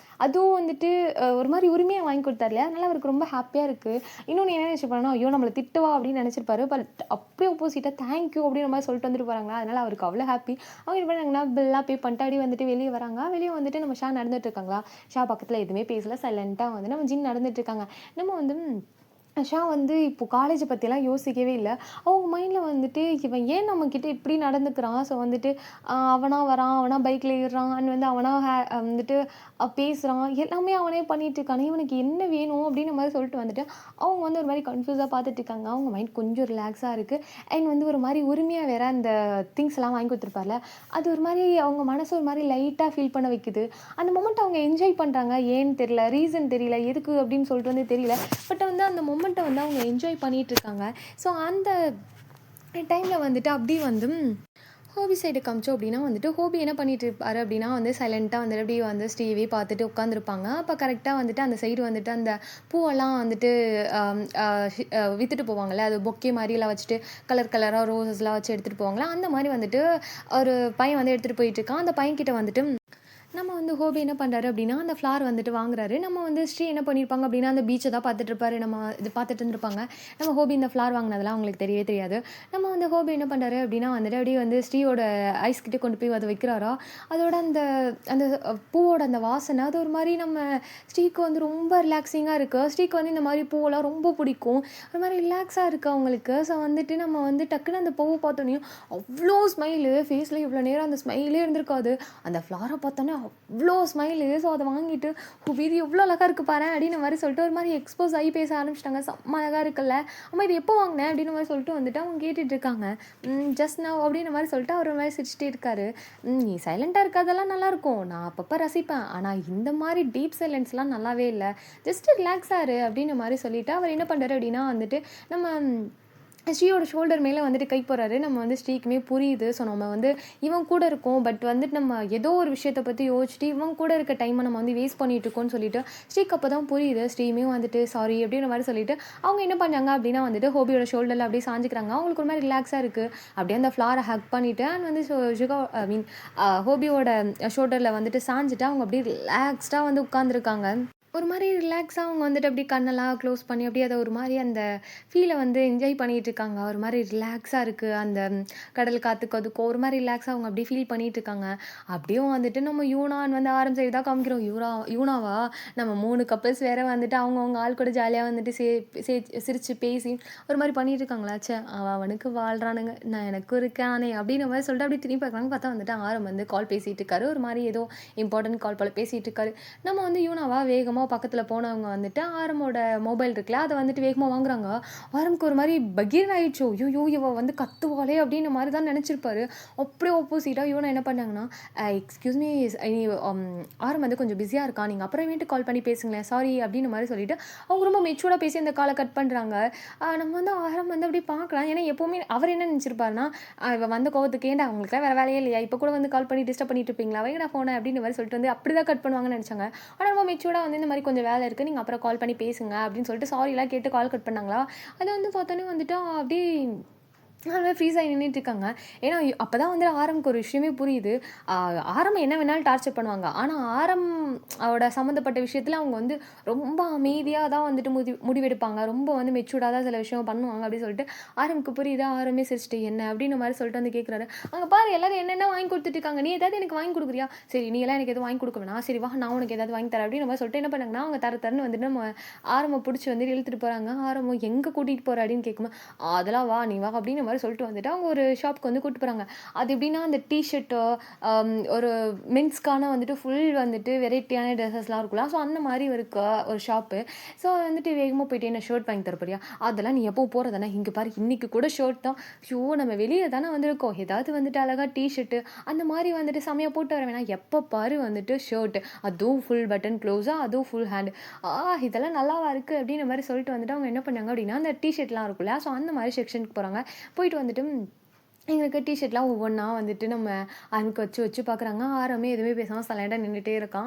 அதுவும் வந்துட்டு ஒரு மாதிரி உரிமையாக வாங்கி கொடுத்தாரு இல்லையா, அதனால் அவருக்கு ரொம்ப ஹாப்பியாக இருக்குது. இன்னொன்று என்ன நினச்சிருப்பாருன்னா, ஐயோ நம்மளை திட்டுவா அப்படின்னு நினச்சிருப்பாரு. பட் அப்படியே ஆப்போசிட்டாக தேங்க்யூ அப்படின்ற மாதிரி சொல்லிட்டு வந்துட்டு போகிறாங்களா, அதனால் அவருக்கு அவ்வளோ ஹாப்பி. அவங்க என்ன பண்ணாங்கன்னா பில்லாம் பே பண்ணிட்டாடி வந்துட்டு வெளியே வராங்க. வெளியே வந்துட்டு நம்ம ஷா நடந்துட்டு இருக்காங்களா, ஷா பக்கத்தில் எதுவுமே பேசல, சைலண்ட்டாக வந்து நம்ம ஜின் நடந்துட்டு இருக்காங்க. நம்ம வந்து வந்து இப்போ காலேஜ பத்திலாம் யோசிக்கவே இல்ல. அவங்க மைண்ட்ல வந்துட்டு, இவன் ஏன் நம்மகிட்ட இப்படி நடந்துக்கிறான்? ஸோ வந்துட்டு அவனா வரான், அவனா பைக்ல ஏறுறான் அண்ட் வந்து அவனா வந்துட்டு பேசுறான். எல்லாமே அவனே பண்ணிட்டுருக்கானே, இவனுக்கு என்ன வேணும்? அப்படின்ற மாரி சொல்லிட்டு வந்துட்டு, அவங்க வந்து ஒரு மாரி கன்ஃப்யூஸா பார்த்துட்டுருக்காங்க. அவங்க மைண்ட் கொஞ்சம் ரிலாக்ஸா இருக்கு. அண்ட் வந்து ஒரு மாரி உரிமையா வேற அந்த திங்ஸ்லாம் வாங்கி குடுத்துருப்பார்ல, அது ஒரு மாரி அவங்க மனச ஒரு மாரி லைட்டா ஃபீல் பண்ண வைக்குது. அந்த மொமெண்ட் அவங்க என்ஜாய் பண்றாங்க. ஏன்னு தெரியல, ரீசன் தெரியல, எதுக்கு அப்படின்னு சொல்லிட்டு வந்து தெரியல. பட் வந்து அந்த மொமெண்ட்டை வந்து அவங்க என்ஜாய் பண்ணிட்டு இருக்காங்க. ஸோ அந்த டைம்ல வந்துட்டு அப்படியே வந்து ஹோபி சைடு காமிச்சோம் அப்படின்னா வந்துட்டு, ஹோபி என்ன பண்ணிட்டு இருப்பாரு அப்படின்னா வந்து சைலண்ட்டா வந்துட்டு அப்படியே வந்து டிவி பார்த்துட்டு உட்காந்துருப்பாங்க. அப்போ கரெக்ட்டா வந்துட்டு அந்த சைடு வந்துட்டு அந்த பூவெல்லாம் வந்துட்டு அம் அ ஹி வித்துட்டு போவாங்கல்ல, அது பொக்கே மாரிலாம் வச்சுட்டு கலர் கலரா ரோசஸ்லாம் வச்சு எடுத்துட்டு போவாங்கல்ல, அந்த மாரி வந்துட்டு ஒரு பையன் வந்து எடுத்துட்டு போயிட்டுருக்கான். அந்த பையன்கிட்ட வந்துட்டு நம்ம வந்து ஹோபி என்ன பண்றாரு அப்படின்னா, அந்த ஃப்ளார் வந்துட்டு வாங்குறாரு. நம்ம வந்து ஸ்ரீ என்ன பண்ணியிருப்பாங்க அப்படின்னா, அந்த பீச்ச தான் பார்த்துட்டு இருப்பாரு. நம்ம இது பார்த்துட்டு இருந்திருப்பாங்க. நம்ம ஹோபி இந்த ஃப்ளார் வாங்குனதெல்லாம் அவங்களுக்கு தெரியவே தெரியாது. நம்ம வந்து ஹோபி என்ன பண்றாரு அப்படின்னா வந்துட்டு, அப்படியே வந்து ஸ்ரீயோட ஐஸ் கிட்ட கொண்டு போய் அத வைக்கிறாரா, அதோட அந்த அந்த பூவோட அந்த வாசனை, அது ஒரு மாரி நம்ம ஸ்ரீக்கு வந்து ரொம்ப ரிலாக்ஸிங்கா இருக்கு. ஸ்ரீக்கு வந்து இந்த மாரி பூவெல்லாம் ரொம்ப பிடிக்கும். ஒரு மாரி ரிலாக்ஸா இருக்கு அவங்களுக்கு. ஸோ வந்துட்டு நம்ம வந்து டக்குனு அந்த பூவ பார்த்தோனேயும், அவ்ளோ ஸ்மைலு ஃபேஸ்ல இவ்வளோ நேரம் அந்த ஸ்மைலே இருந்திருக்காது. அந்த ஃப்ளார பார்த்தோன்னே அவ்ளோ ஸ்மைலு. ஸோ அத வாங்கிட்டு, இது எவ்ளோ அழகா இருக்கு பாரேன்! அப்டின்ற மாரி சொல்லிட்டு ஒரு மாரி எக்ஸ்போஸ் ஆகி பேச ஆரம்பிச்சுட்டாங்க. செம்ம அழகா இருக்குல்ல! அம்மா இது எப்போ வாங்குன? அப்டின்ற மாரி சொல்லிட்டு வந்துட்டு அவங்க கேட்டுட்டு இருக்காங்க. ஜஸ்ட் நவ் அப்டின்ற மாரி சொல்லிட்டு அவர் ஒரு மாரி சிரிச்சுட்டே இருக்காரு. நீ சைலன்ட்டா இருக்கறதெல்லாம் நல்லாருக்கும். நான் அப்பப்ப ரசிப்பேன். ஆனா இந்த மாரி டீப் சைலன்ஸ்லாம் நல்லாவே இல்ல. ஜஸ்ட் ரிலாக்ஸா இரு அப்டின்ற மாரி சொல்லிட்டு அவர் என்ன பண்றாரு அப்டின்னா வந்துட்டு, நம்ம ஸ்ரீயோட ஷோல்டர் மேல வந்துட்டு கை போடுறாரு. நம்ம வந்து ஸ்ரீக்குமே புரியுது. ஸோ நம்ம வந்து இவன் கூட இருக்கோம். பட் வந்துட்டு நம்ம ஏதோ ஒரு விஷயத்த பத்தி யோசிச்சுட்டு, இவன் கூட இருக்க டைம நம்ம வந்து வேஸ்ட் பண்ணிட்டு இருக்கோம்னு சொல்லிட்டு, ஸ்ரீக்கு அப்ப தான் புரியுது. ஸ்ரீயுமே வந்துட்டு சாரி அப்படின்ற மாரி சொல்லிட்டு, அவங்க என்ன பண்ணாங்க அப்படின்னா வந்துட்டு ஹோபியோட ஷோல்டர்ல அப்படியே சாஞ்சுக்கிறாங்க. அவங்களுக்கு ஒரு மாரி ரிலாக்ஸா இருக்கு. அப்படியே அந்த ஃப்ளார ஹக் பண்ணிட்டு அண்ட் வந்து ஷுகா ஐ மீன் ஹோபியோட ஷோல்டர்ல வந்துட்டு சாஞ்சுட்டு அவங்க அப்படியே ரிலாக்ஸ்டா வந்து உட்கார்ந்துருக்காங்க. ஒரு மாரி ரிலாக்ஸா அவங்க வந்துட்டு அப்படியே கண்ணெல்லாம் க்ளோஸ் பண்ணி, அப்படியே அத ஒரு மாரி அந்த ஃபீல வந்து என்ஜாய் பண்ணிட்டுருக்காங்க. ஒரு மாரி ரிலாக்ஸா இருக்கு. அந்த கடல் காத்துக்கு அதுக்கும் ஒரு மாரி ரிலாக்ஸா அவங்க அப்படியே ஃபீல் பண்ணிட்டுருக்காங்க. அப்படியும் வந்துட்டு நம்ம யூனான்னு வந்து ஆரம்பிச்சது தான் காமிக்கிறோம். யூனாவா? நம்ம 3 கப்பிள்ஸ் வேற வந்துட்டு அவங்கவங்க ஆள் கூட ஜாலியா வந்துட்டு சே சிரிச்சு பேசி ஒரு மாரி பண்ணிட்டு இருக்காங்களா, ச்சே! அவனுக்கு வாழ்றானுங்க. நான் எனக்கும் இருக்கானே அப்படின்ற மாரி சொல்லிட்டு அப்படியே திரும்பி பார்க்குறாங்க. பார்த்தா வந்துட்டு ஆரம் வந்து கால் பேசிட்டு இருக்காரு. ஒரு மாரி ஏதோ இம்பார்ட்டன்ட் கால் போல பேசிட்டு இருக்காரு. நம்ம வந்து யூனாவா வேகமா பக்கத்துல போனவங்க வந்துட்டு ஆரமோட மொபைல் இருக்குல்ல, அத வந்துட்டு வேகமா வாங்குறாங்க. ஆரம்க்கு ஒரு மாரி பகீர்னு ஆயிடுச்சு. ஐய்யய்யோ! இவ வந்து கத்துவாளே அப்டின்ற மாரி தான் நெனச்சிருப்பாரு. அப்படியே ஆப்போசிட்டா இவனும் என்ன பண்ணாங்கன்னா, எக்ஸ்கியூஸ் மீ அம் ஆரம் வந்து கொஞ்சம் பிஸியா இருக்கான். நீங்க அப்புறமேட்டு கால் பண்ணி பேசுங்களேன். சாரி அப்டின்ற மாரி சொல்லிட்டு, அவங்க ரொம்ப மெச்சூர்டா பேசி அந்த கால கட் பண்றாங்க. நம்ம வந்து ஆரம் வந்து அப்டியே பார்க்கலாம். ஏன்னா எப்பவுமே அவர் என்ன நெனச்சிருப்பாருன்னா, இவ வந்த கோவத்துக்கு ஏன்டா உங்களுக்குலாம் வேற வேலையே இல்லையா? இப்ப கூட வந்து கால் பண்ணி டிஸ்டர்ப் பண்ணிட்டு இருப்பீங்களா? வைங்கடா ஃபோன அப்டின்ற மாரி சொல்லிட்டு வந்து அப்படிதான் கட் பண்ணுவாங்கன்னு நெனச்சாங்க. ஆனா ரொம்ப மெச்சூர்டா வந்து இந்த மாரி கொஞ்சம் வேலை இருக்கு. நீங்க அப்புறம் கால் பண்ணி பேசுங்க அப்படின்னு சொல்லிட்டு சாரிலாம் கேட்டு கால் கட் பண்ணாங்களா, அது வந்து பார்த்தோன்னே வந்துட்டு அப்படியே ஃப்ரீஸ் ஆகி நின்னுட்டுருக்காங்க. ஏன்னா அப்பதான் வந்து ஆரம்க்கு ஒரு விஷயமே புரியுது. ஆ ஆரம் என்ன வேணாலும் டார்ச்சர் பண்ணுவாங்க. ஆனா ஆரம் ஓட சம்மந்தப்பட்ட விஷயத்துல அவங்க வந்து ரொம்ப அமைதியா தான் வந்துட்டு முடிவெடுப்பாங்க. ரொம்ப வந்து மெச்சூர்டா தான் சில விஷயம் பண்ணுவாங்க அப்படின்னு சொல்லிட்டு ஆரம்க்கு புரியுது. ஆரமே சிரிச்சுட்டு என்ன அப்படின்ற மாரி சொல்லிட்டு வந்து கேட்குறாரு. அங்க பாரு எல்லாரும் என்னென்ன வாங்கி குடுத்துட்டு இருக்காங்க. நீ ஏதாவது எனக்கு வாங்கி குடுக்குறியா? சரி நீ எல்லாம் எனக்கு எதுவும் வாங்கி குடுக்க வேணாம். சரி வா நான் உனக்கு ஏதாவது வாங்கி தரேன் அப்படின்ற மாரி சொல்லிட்டு என்ன பண்ணாங்கன்னா, அவங்க தரன்னு வந்துட்டு நம்ம ஆரம புடிச்சு வந்து இழுத்துட்டு போறாங்க. ஆரமும் எங்க கூட்டிட்டு போற அப்படின்னு கேட்கும்போது, அதெல்லாம் வா நீ வா அப்படின்ற மாரி சொல்லிட்டு வந்துட்டு அவங்க ஒரு ஷாப்க்கு வந்து கூட்டு போறாங்க. அது எப்படின்னா அந்த டீ ஷர்ட்டு ஒரு மென்ஸ்க்கான வந்துட்டு ஃபுல் வந்துட்டு வெரைட்டியான ட்ரெஸஸ்லாம் இருக்கும்ல. ஸோ அந்த மாரி ஒரு ஷாப்பு. ஸோ வந்துட்டு வேகமா போயிட்டு என்ன ஷர்ட் வாங்கி தர போறியா? அதெல்லாம் நீ எப்பவும் போறதானே. இங்க பாரு இன்னைக்கு கூட ஷர்ட் தான். ஐயோ! நம்ம வெளிய தானே வந்திருக்கோம். ஏதாவது வந்துட்டு அழகா டீ ஷர்ட்டு அந்த மாரி வந்துட்டு செமையா போட்டு வர வேணாம். எப்ப பாரு வந்துட்டு ஷர்ட். அதுவும் ஃபுல் பட்டன் க்ளோஸா அதுவும் ஃபுல் ஹேண்ட். ஆ இதெல்லாம் நல்லாவா இருக்கு? அப்படின்ற மாரி சொல்லிட்டு வந்துட்டு அவங்க என்ன பண்ணாங்க அப்படின்னா, அந்த டீ ஷர்ட்லாம் இருக்குல்ல. ஸோ அந்த மாரி செக்ஷனுக்கு போறாங்க. போயிட்டு வந்துட்டு எங்களுக்கு டீ ஷர்ட்லாம் ஒவ்வொன்னா வந்துட்டு நம்ம ஆரம்க்கு வச்சு வச்சு பார்க்குறாங்க. ஆரமே எதுவுமே பேசாம சைலண்டா நின்னுட்டே இருக்கான்.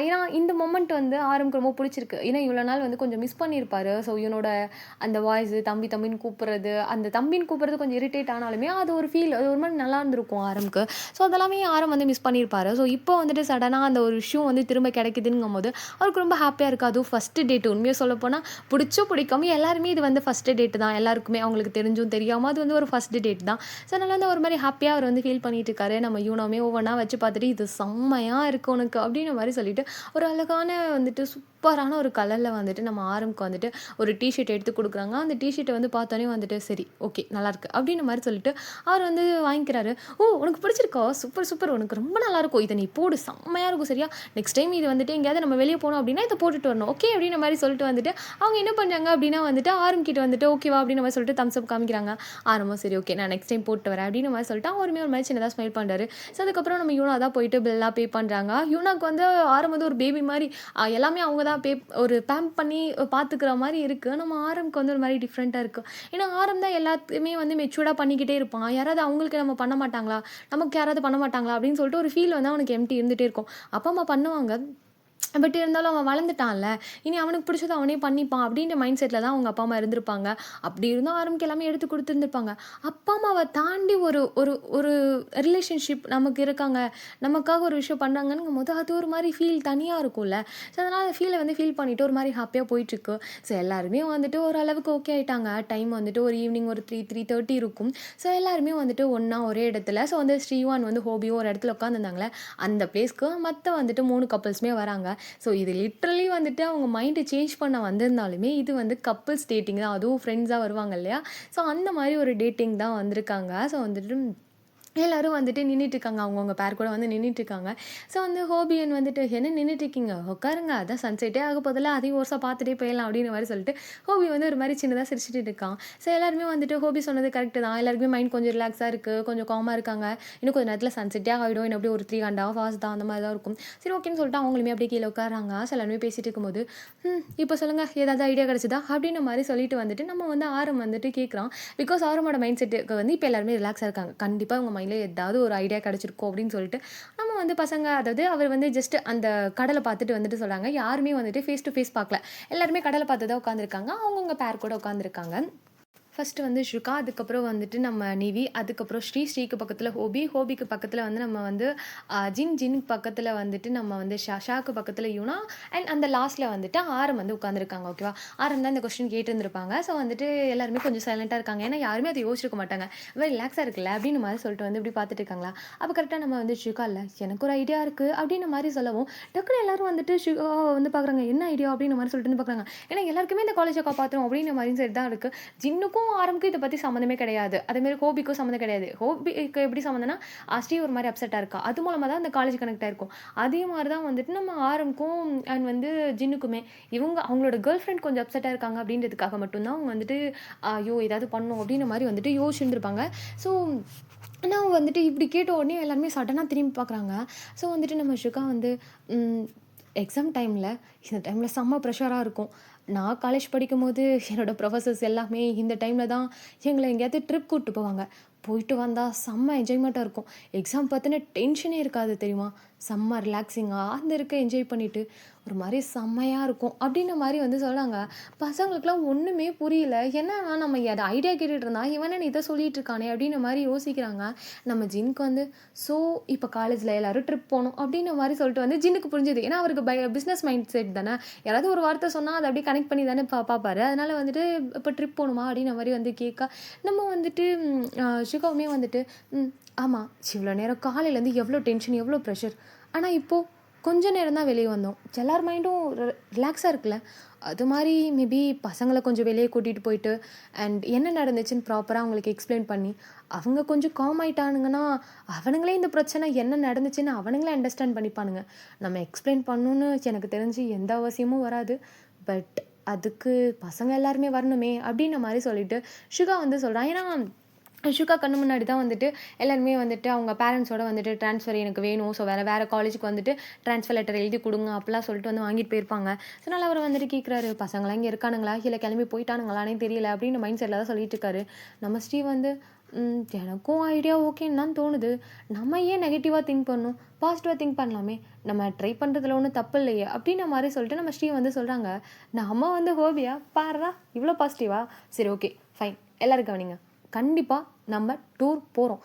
ஏன்னா இந்த மொமெண்ட் வந்து ஆரம்க்கு ரொம்ப புடிச்சிருக்கு. ஏன்னா இவ்வளோ நாள் வந்து கொஞ்சம் மிஸ் பண்ணியிருப்பாரு. ஸோ இவனோட அந்த வாய்ஸு தம்பி தம்பின்னு கூப்பிடுறது, அந்த தம்பின்னு கூப்பிடுறது கொஞ்சம் இரிட்டேட் ஆனாலுமே அது ஒரு ஃபீல் அது ஒரு மாரி நல்லா இருந்திருக்கும் ஆரம்க்கு. ஸோ அதெல்லாமே ஆரம் வந்து மிஸ் பண்ணியிருப்பாரு. ஸோ இப்போ வந்துட்டு சடனா அந்த ஒரு விஷயம் வந்து திரும்ப கிடைக்குதுங்கும்போது அவருக்கு ரொம்ப ஹாப்பியா இருக்கு. அதுவும் ஃபர்ஸ்ட் டேட் உண்மையா சொல்லப்போனா பிடிச்சோ பிடிக்காம எல்லாருமே இது வந்து ஃபர்ஸ்ட் டேட் தான். எல்லாருக்குமே அவங்களுக்கு தெரிஞ்சும் தெரியாம அது வந்து ஒரு ஃபர்ஸ்ட் டேட் தான். ஸோ அதனால வந்து ஒரு மாதிரி ஹாப்பியாக அவர் வந்து ஃபீல் பண்ணிட்டு இருக்காரு. நம்ம யூனோமே ஒவ்வொன்றா வச்சு பார்த்துட்டு இது செம்மையாக இருக்கு உனக்கு அப்படின்ற மாதிரி சொல்லிட்டு ஒரு அழகான வந்துட்டு சூப்பரான ஒரு கலரில் வந்துட்டு நம்ம ஆரம்க்கு வந்துட்டு ஒரு டிஷர்ட் எடுத்து கொடுக்குறாங்க. அந்த டிஷர்ட்டை வந்து பார்த்தோன்னே வந்துட்டு சரி ஓகே நல்லாயிருக்கு அப்படின்ற மாதிரி சொல்லிட்டு அவர் வந்து வாங்கிக்கிறாரு. ஓ உனக்கு பிடிச்சிருக்கா, சூப்பர் சூப்பர், உனக்கு ரொம்ப நல்லாயிருக்கும், இதை நீ போடு செம்மையாக இருக்கும் சரியா, நெக்ஸ்ட் டைம் இது வந்துட்டு எங்கேயாவது நம்ம வெளியே போனோம் அப்படின்னா இதை போட்டுட்டு வரணும் ஓகே அப்படின்ற மாதிரி சொல்லிட்டு வந்துட்டு அவங்க என்ன பண்ணுறாங்க அப்படின்னா வந்துட்டு ஆரம்பிக்கிட்டு வந்துட்டு ஓகேவா அப்படின்ற மாதிரி சொல்லிட்டு தம்ஸ் அப் காமிக்கிறாங்க. ஆரம்பம் சரி ஓகே நான் நெக்ஸ்ட் டைம் போட்டு வரேன் அப்படின்ற மாதிரி சொல்லிட்டு அவருமே ஒரு மாதிரி சின்னதாக ஸ்மைல் பண்ணுறாரு. ஸோ அதுக்கப்புறம் நம்ம யூனா தான் போயிட்டு பில்லாம் பே பண்ணுறாங்க. யூனாக்கு வந்து ஆரம் வந்து ஒரு பேபி மாதிரி எல்லாமே அவங்க தான் ஒரு பேம்ப் பண்ணி பார்த்துக்கிற மாதிரி இருக்குது. நம்ம ஆரம்க்கு வந்து ஒரு மாதிரி டிஃப்ரெண்ட்டாக இருக்குது. ஏன்னா ஆரம் தான் எல்லாத்தையுமே வந்து மெச்சூர்டாக பண்ணிக்கிட்டே இருப்பான். யாராவது அவங்களுக்கு நம்ம பண்ண மாட்டாங்களா, நமக்கு யாராவது பண்ண மாட்டாங்களா அப்படின்னு சொல்லிட்டு ஒரு ஃபீல் வந்து அவனுக்கு எம்டி இருந்துகிட்டே இருக்கும். அப்பா அம்மா பண்ணுவாங்க, பட் இருந்தாலும் அவன் வளர்ந்துட்டான்ல, இனி அவனுக்கு பிடிச்சது அவனே பண்ணிப்பான் அப்படின்ற மைண்ட் செட்டில் தான் அவங்க அப்பா அம்மா இருந்திருப்பாங்க. அப்படி இருந்தும் ஆரம்பிக்க எல்லாமே எடுத்து கொடுத்துருந்துருப்பாங்க. அப்பா அம்மாவை தாண்டி ஒரு ஒரு ஒரு ரிலேஷன்ஷிப் நமக்கு இருக்காங்க, நமக்காக ஒரு விஷயம் பண்ணுறாங்கன்னும் போது அது ஒரு மாதிரி ஃபீல் தனியாக இருக்கும்ல. ஸோ அதனால் அந்த ஃபீலை வந்து ஃபீல் பண்ணிவிட்டு ஒரு மாதிரி ஹாப்பியாக போயிட்டுருக்கு. ஸோ எல்லாருமே வந்துட்டு ஓரளவுக்கு ஓகே ஆகிட்டாங்க. டைம் வந்துட்டு ஒரு ஈவினிங் ஒரு 3:30 இருக்கும். ஸோ எல்லாருமே வந்துட்டு ஒன்றா ஒரே இடத்துல, ஸோ வந்து ஸ்ரீவான் வந்து ஹோபியும் ஒரு இடத்துல உட்காந்துருந்தாங்களே அந்த பிளேஸ்க்கு மற்ற வந்துட்டு 3 கப்புள்ஸுமே வராங்க. ஸோ இது லிட்ரலி வந்துட்டு அவங்க மைண்டை சேஞ்ச் பண்ண வந்திருந்தாலுமே இது வந்து கப்புள்ஸ் டேட்டிங் தான், அதுவும் ஃப்ரெண்ட்ஸாக வருவாங்க இல்லையா. ஸோ அந்த மாதிரி ஒரு டேட்டிங் தான் வந்திருக்காங்க. ஸோ வந்துட்டு எல்லோரும் வந்துட்டு நின்றுட்டுருக்காங்க, அவங்கவுங்க பேர் கூட வந்து நின்றுட்டுருக்காங்க. ஸோ வந்து ஹோபியன் வந்துட்டு என்ன நின்றுட்டுருக்கீங்க, உட்காருங்க, அதான் சன்செட்டே ஆக போதில்ல, அதையும் வருஷம் பார்த்துட்டே போயிடலாம் அப்படின்ற மாதிரி சொல்லிட்டு ஹோபி வந்து ஒரு மாதிரி சின்னதாக சிரிச்சுட்டு இருக்கான். ஸோ எல்லாருமே வந்துட்டு ஹோபி சொன்னது கரெக்டு தான், எல்லாருக்குமே மைண்ட் கொஞ்சம் ரிலாக்ஸாக இருக்குது, கொஞ்சம் காமாக இருக்காங்க. இன்னும் கொஞ்சம் நேரத்தில் சன்செட்டே ஆகிடும், இன்னும் அப்படியே ஒரு 3.5 hours தான் அந்த மாதிரி தான் இருக்கும். சரி ஓகேன்னு சொல்லிட்டு அவங்களுமே அப்படியே கீழே உட்காராங்க. ஸோ எல்லாருமே பேசிகிட்டு இருக்கும்போது இப்போ சொல்லுங்கள் ஏதாவது ஐடியா கிடச்சிதா அப்படின்ற மாதிரி சொல்லிட்டு வந்துட்டு நம்ம வந்து ஆரம் வந்துட்டு கேட்குறான். பிகாஸ் ஆரமோட மைண்ட் செட்டுக்கு வந்து இப்போ எல்லாருமே ரிலாக்ஸாக இருக்காங்க. கண்டிப்பாக அவங்க மைண்டில் ஏதாவது ஒரு ஐடியா கிடச்சிருக்கோம் அப்படின்னு சொல்லிட்டு நம்ம வந்து பசங்க, அதாவது அவர் வந்து ஜஸ்ட் அந்த கடலை பார்த்துட்டு வந்துட்டு சொல்கிறாங்க. யாருமே வந்துட்டு ஃபேஸ் டு ஃபேஸ் பார்க்கல, எல்லாருமே கடலை பார்த்து தான் உட்காந்துருக்காங்க. அவங்கவுங்க பேர் கூட உட்காந்துருக்காங்க. ஃபஸ்ட்டு வந்து ஷுகா, அதுக்கப்புறம் வந்துட்டு நம்ம நிவி, அதுக்கப்புறம் ஸ்ரீக்கு பக்கத்தில் ஹோபி, ஹோபிக்கு பக்கத்தில் வந்து நம்ம வந்து ஜின்னுக்கு பக்கத்தில் வந்துட்டு நம்ம வந்து ஷாக்கு பக்கத்தில் யூனா, அண்ட் அந்த லாஸ்ட்டில் வந்துட்டு ஆரம் வந்து உட்காந்துருக்காங்க. ஓகேவா, ஆரம் தான் இந்த கொஸ்டின் கேட்டுருந்துருப்பாங்க. ஸோ வந்துட்டு எல்லாருமே கொஞ்சம் சைலண்ட்டாக இருக்காங்க, ஏன்னா யாருமே அதை யோசிச்சிருக்க மாட்டாங்க. வெரி ரிலாக்ஸாக இருக்குல்ல அப்படின்னு மாதிரி சொல்லிட்டு வந்து இப்படி பார்த்துட்டு இருக்காங்களா. அப்போ கரெக்டாக நம்ம வந்து ஷுகா இல்லை எனக்கு ஒரு ஐடியா இருக்குது அப்படின்ற மாதிரி சொல்லவும் டக்குனு எல்லாரும் வந்துட்டு ஷுகா வந்து பார்க்குறாங்க, என்ன ஐடியா அப்படின்ற மாதிரி சொல்லிட்டு வந்து பார்க்குறாங்க. ஏன்னா எல்லாருக்குமே இந்த காலேஜை காப்பாற்றணும் அப்படின்ற மாதிரி சரி தான் இருக்குது. ஜின்னுக்கும் ஆரம்புக்கும் இதை பற்றி சம்மந்தமே கிடையாது, அதேமாதிரி ஹோபிக்கும் சம்மந்தம் கிடையாது. ஹோபிக்கு எப்படி சம்மந்தம்னா ஸ்ரீ ஒரு மாதிரி அப்செட்டாக இருக்கா, அது மூலமாக தான் அந்த காலேஜ் கனெக்ட் ஆயிருக்கும். அதே மாதிரி தான் வந்துட்டு நம்ம ஆரம்புக்கும் அண்ட் வந்து ஜின்னுக்குமே அவங்களோட கேர்ள் ஃப்ரெண்ட் கொஞ்சம் அப்செட்டாக இருக்காங்க அப்படின்றதுக்காக மட்டும்தான் அவங்க வந்துட்டு ஐயோ ஏதாவது பண்ணணும் அப்படின்ற மாதிரி வந்துட்டு யோசிச்சுருந்துருப்பாங்க. ஸோ ஆனால் வந்துட்டு இப்படி கேட்ட உடனே எல்லாருமே சடனாக திரும்பி பார்க்குறாங்க. ஸோ வந்துட்டு நம்ம ஷுகா வந்து எக்ஸாம் டைமில் இந்த டைமில் செம்ம ப்ரெஷராக இருக்கும். நான் காலேஜ் படிக்கும்போது என்னோடய ப்ரொஃபஸர்ஸ் எல்லாமே இந்த டைமில் தான் எங்களை எங்கேயாவது ட்ரிப் கூப்பிட்டு போவாங்க. போயிட்டு வந்தால் செம்ம என்ஜாய்மெண்ட்டாக இருக்கும். எக்ஸாம் பார்த்தினா டென்ஷனே இருக்காது தெரியுமா, செம்ம ரிலாக்ஸிங்காக அந்த இருக்க என்ஜாய் பண்ணிவிட்டு ஒரு மாதிரி செம்மையாக இருக்கும் அப்படின்ற மாதிரி வந்து சொல்கிறாங்க. பசங்களுக்குலாம் ஒன்றுமே புரியல, என்னன்னா நம்ம அதை ஐடியா கேட்டுட்டு இருந்தா இவனே இதை சொல்லிட்டு இருக்கானே அப்படின்ற மாதிரி யோசிக்கிறாங்க. நம்ம ஜின்னுக்கு வந்து ஸோ இப்போ காலேஜில் எல்லோரும் ட்ரிப் போகணும் அப்படின்ற மாதிரி சொல்லிட்டு வந்து ஜின்னுக்கு புரிஞ்சுது. ஏன்னா அவருக்கு பிஸ்னஸ் மைண்ட் செட் தானே, யாராவது ஒரு வார்த்தை சொன்னால் அதை அப்படியே கனெக்ட் பண்ணி தானே பார்ப்பாரு. அதனால் வந்துட்டு இப்போ ட்ரிப் போகணுமா அப்படின்ற மாதிரி வந்து கேட்க நம்ம வந்துட்டு ஷுகாவுமே வந்துட்டு ஆமாம் இவ்வளோ நேரம் காலையிலேருந்து எவ்வளோ டென்ஷன் எவ்வளோ ப்ரெஷர், ஆனால் இப்போது கொஞ்ச நேரம் தான் வெளியே வந்தோம், எல்லார் மைண்டும் ரிலாக்ஸாக இருக்குல்ல. அது மாதிரி மேபி பசங்களை கொஞ்சம் வெளியே கூட்டிகிட்டு போயிட்டு அண்ட் என்ன நடந்துச்சுன்னு ப்ராப்பராக அவங்களுக்கு எக்ஸ்பிளைன் பண்ணி அவங்க கொஞ்சம் காம் ஆகிட்டானுங்கன்னா அவனுங்களே இந்த பிரச்சனை என்ன நடந்துச்சுன்னு அவனுங்களே அண்டர்ஸ்டாண்ட் பண்ணிப்பானுங்க. நம்ம எக்ஸ்பிளைன் பண்ணணுன்னு எனக்கு தெரிஞ்சு எந்த அவசியமும் வராது. பட் அதுக்கு பசங்க எல்லாருமே வரணுமே அப்படின்ற மாதிரி சொல்லிட்டு ஷுகா வந்து சொல்கிறான். ஏன்னா ஷுகா கண்ணு முன்னாடி தான் வந்துட்டு எல்லாருமே வந்துட்டு அவங்க பேரண்ட்ஸோட வந்துட்டு ட்ரான்ஸ்ஃபர் எனக்கு வேணும், ஸோ வேறு காலேஜுக்கு வந்துட்டு ட்ரான்ஸ்ஃபர் லெட்டர் எழுதி கொடுங்க அப்படிலாம் சொல்லிட்டு வந்து வாங்கிட்டு போயிருப்பாங்க. ஸோ அதனால் அவர் வந்துட்டு கேட்குறாரு, பசங்களாம் இங்கே இருக்கானுங்களா இல்லை கிளம்பி போயிட்டானுங்களானே தெரியல அப்படின்னு மைண்ட் செட்டில் தான் சொல்லிட்டு இருக்காரு. நம்ம ஸ்ரீ வந்து எனக்கும் ஐடியா ஓகேன்னு தான் தோணுது, நம்ம ஏன் நெகட்டிவாக திங்க் பண்ணணும், பாசிட்டிவாக திங்க் பண்ணலாமே, நம்ம ட்ரை பண்ணுறதுல ஒன்றும் தப்பு இல்லையே அப்படின்ற மாதிரி சொல்லிட்டு நம்ம ஸ்ரீ வந்து சொல்கிறாங்க. நம்ம வந்து ஹோபியா பாடுறா இவ்வளோ பாசிட்டிவா, சரி ஓகே ஃபைன் எல்லாரும் கவனிங்க, கண்டிப்பாக நம்ம டூர் போகிறோம்.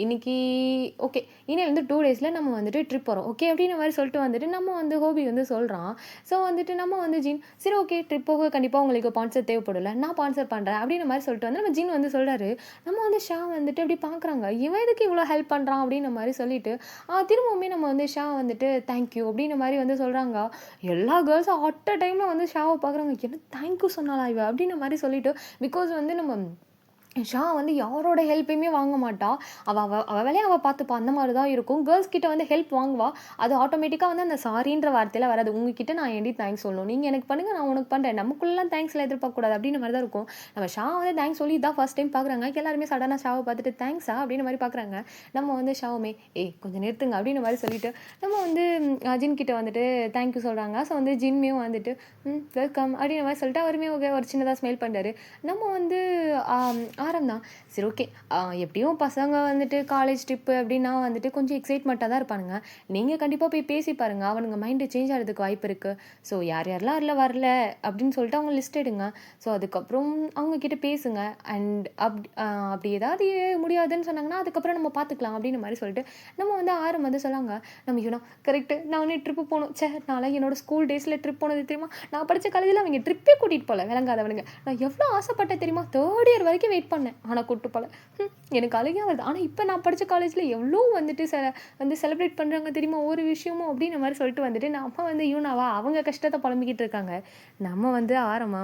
இன்னைக்கு ஓகே. இன்னையிலேருந்து 2 டேஸில் நம்ம வந்துட்டு ட்ரிப் போகிறோம். ஓகே அப்படின்ற மாரி சொல்லிட்டு வந்துட்டு நம்ம வந்து ஹோபி வந்து சொல்றான். ஸோ வந்துட்டு நம்ம வந்து ஜீன், சரி ஓகே ட்ரிப் போக கண்டிப்பாக உங்களுக்கு ஸ்பான்சர் தேவைப்படும்ல. நான் ஸ்பான்சர் பண்ணுறேன் அப்படின்ற மாரி சொல்லிட்டு வந்து நம்ம ஜீன் வந்து சொல்றாரு. நம்ம வந்து ஷா வந்துட்டு இப்படி பார்க்குறாங்க. இவன் எதுக்கு இவ்வளோ ஹெல்ப் பண்ணுறான் அப்படின்ற மாரி சொல்லிட்டு, திரும்பவுமே நம்ம வந்து ஷா வந்துட்டு தேங்க் யூ அப்படின்ற மாரி வந்து சொல்றாங்க. எல்லா கேர்ள்ஸும் அட் அ டைம்ல வந்து ஷாவ பார்க்குறாங்க. என்ன தேங்க் யூ சொன்னாளா இவ? அப்படின்ற மாரி சொல்லிட்டு பிகாஸ் வந்து நம்ம ஷா வந்து யாரோட ஹெல்ப்பையுமே வாங்க மாட்டா. அவ அவ அவ வேலைய அவ பார்த்துப்பா. அந்த மாரி தான் இருக்கும். கேர்ள்ஸ் கிட்ட வந்து ஹெல்ப் வாங்குவா. அது ஆட்டோமேட்டிக்கா வந்து அந்த சாரின்ற வார்த்தையில வராது. உங்ககிட்ட நான் ஏன்டி தேங்க்ஸ் சொல்லணும்? நீங்க எனக்கு பண்ணுங்க, நான் உனக்கு பண்றேன். நமக்குள்ளலாம் தேங்க்ஸ்லாம் எதிர்பார்க்கக்கூடாது அப்படின்ற மாரி தான் இருக்கும். நம்ம ஷா வந்து தேங்க்ஸ் சொல்லி இதான் ஃபர்ஸ்ட் டைம் பார்க்குறாங்க. எல்லாருமே சடனா ஷாவ பார்த்துட்டு தேங்க்ஸா அப்படின்ற மாரி பார்க்குறாங்க. நம்ம வந்து ஷாவுமே ஏய் கொஞ்சம் நிறுத்துங்க அப்படின்ற மாரி சொல்லிட்டு நம்ம வந்து ஜின் கிட்ட வந்துட்டு தேங்க் யூ சொல்றாங்க. ஸோ வந்து ஜின்மையும் வந்துட்டு வெல்கம் அப்படின்ற மாரி சொல்லிட்டு அவருமே ஒரு சின்னதா ஸ்மைல் பண்றாரு. நம்ம வந்து தான். சரி ஓகே. எப்படியும் பசங்க வந்துட்டு காலேஜ் ட்ரிப்பு அப்படின்னா வந்துட்டு கொஞ்சம் எக்ஸைட்மெண்ட்டாக தான் இருப்பானுங்க. நீங்கள் கண்டிப்பாக போய் பேசி பாருங்க. அவனுங்க மைண்டு சேஞ்ச் ஆகிறதுக்கு வாய்ப்பு இருக்குது. ஸோ யார் யாரெல்லாம் அதில் வரல அப்படின்னு சொல்லிட்டு அவங்க லிஸ்ட் எடுங்க. ஸோ அதுக்கப்புறம் அவங்க கிட்ட பேசுங்க. அண்ட் அப்படி ஏதாவது முடியாதுன்னு சொன்னாங்கன்னா அதுக்கப்புறம் நம்ம பார்த்துக்கலாம் அப்படின்ற மாதிரி சொல்லிட்டு நம்ம வந்து வந்து சொல்லாங்க. நம்ம கரெக்டு. நான் வந்து ட்ரிப்பு போகணும். நான்லாம் என்னோட ஸ்கூல் டேஸில் ட்ரிப் போனது தெரியுமா? நான் படித்த காலேஜில் அவங்க ட்ரிப்பே கூட்டிகிட்டு போகல விளங்காதவனுங்க. நான் எவ்வளோ ஆசைப்பட்டேன் தெரியுமா? 3rd இயர் வரைக்கும் வெயிட் பண்ணேன். ஆனா கூட்டு போல. எனக்கு அழுகையா வருது. ஆனா இப்ப நான் படிச்ச காலேஜ்ல எவ்ளோ வந்துட்டு வந்து செலிப்ரேட் பண்றாங்க தெரியுமா? ஒரு விஷயமும் அப்படின்ற மாரி சொல்லிட்டு வந்துட்டு நம்ம வந்து யூனாவா அவங்க கஷ்டத்த புலம்பிக்கிட்டு இருக்காங்க. நம்ம வந்து ஆரமா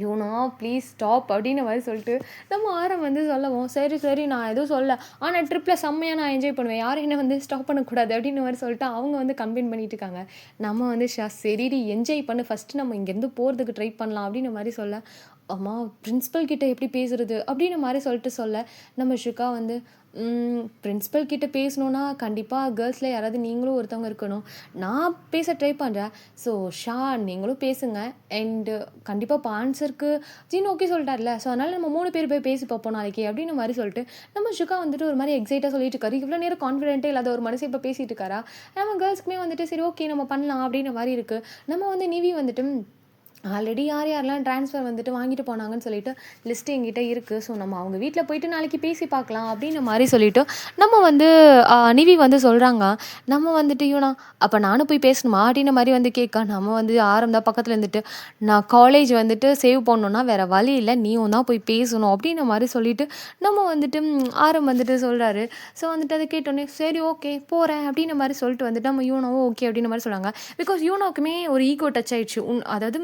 யூனோ ப்ளீஸ் ஸ்டாப் அப்படின்ற மாரி சொல்லிட்டு நம்ம வந்து சொல்லவும், சரி சரி நான் எதுவும் சொல்லல. ஆனா ட்ரிப்ல செம்மையா நான் என்ஜாய் பண்ணுவேன். யாரும் என்ன வந்து ஸ்டாப் பண்ணக்கூடாது அப்படின்ற மாரி சொல்லிட்டு அவங்க வந்து கம்பெயின் பண்ணிட்டு இருக்காங்க. நம்ம வந்து சரிடி என்ஜாய் பண்ணு. ஃபர்ஸ்ட்டு நம்ம இங்கேருந்து போறதுக்கு ட்ரை பண்ணலாம் அப்படின்ற மாரி சொல்ல, அம்மா பிரின்சிபல் கிட்ட எப்படி பேசுறது? அப்படின்ற மாரி சொல்லிட்டு சொல்ல, நம்ம ஷிகா வந்து பிரின்சிபல் கிட்ட பேசணும்னா கண்டிப்பாக கேர்ள்ஸில் யாராவது நீங்களும் ஒருத்தவங்க இருக்கணும். நான் பேச ட்ரை பண்ணுறேன். ஸோ ஷா நீங்களும் பேசுங்க. அண்டு கண்டிப்பாக இப்போ ஆன்சருக்கு ஜீன் ஓகே சொல்லிட்டார்ல. ஸோ அதனால் நம்ம 3 பேர் போய் பேசி பார்ப்போம் நாளைக்கு அப்படின்னு மாதிரி சொல்லிட்டு நம்ம ஷிகா வந்துட்டு ஒரு மாதிரி எக்ஸைட்டாக சொல்லிட்டு இருக்காரு. இவ்வளோ நேரம் கான்ஃபிடென்ட்டே இல்லாத ஒரு மனுஷன் இப்போ பேசிட்டு இருக்காரா? நம்ம கேர்ள்ஸ்க்குமே வந்துட்டு சரி ஓகே நம்ம பண்ணலாம் அப்படின்ற மாதிரி இருக்குது. நம்ம வந்து நிவி வந்துட்டு ஆல்ரெடி யார் யாரெல்லாம் ட்ரான்ஸ்ஃபர் வந்துட்டு வாங்கிட்டு போனாங்கன்னு சொல்லிட்டு லிஸ்ட்டு எங்கிட்ட இருக்குது. ஸோ நம்ம அவங்க வீட்டில் போயிட்டு நாளைக்கு பேசி பார்க்கலாம் அப்படின்ற மாதிரி சொல்லிட்டு நம்ம வந்து நிவி வந்து சொல்கிறாங்க. நம்ம வந்துட்டு அப்போ நானும் போய் பேசணுமா அப்படின்ற மாதிரி வந்து கேட்க நம்ம வந்து தான் பக்கத்தில் இருந்துட்டு நான் காலேஜ் வந்துட்டு சேவ் பண்ணணுன்னா வேறு வழி இல்லை, நீயும் தான் போய் பேசணும் அப்படின்ற மாதிரி சொல்லிட்டு நம்ம வந்துட்டு வந்துட்டு சொல்கிறாரு. ஸோ வந்துட்டு அதை கேட்டோன்னே சரி ஓகே போகிறேன் அப்படின்ற மாதிரி சொல்லிட்டு வந்துட்டு நம்ம யூனோவும் ஓகே அப்படின்ற மாதிரி சொல்கிறாங்க. பிகாஸ் யூனோக்குமே ஒரு ஈகோ டச் ஆயிடுச்சு. அதாவது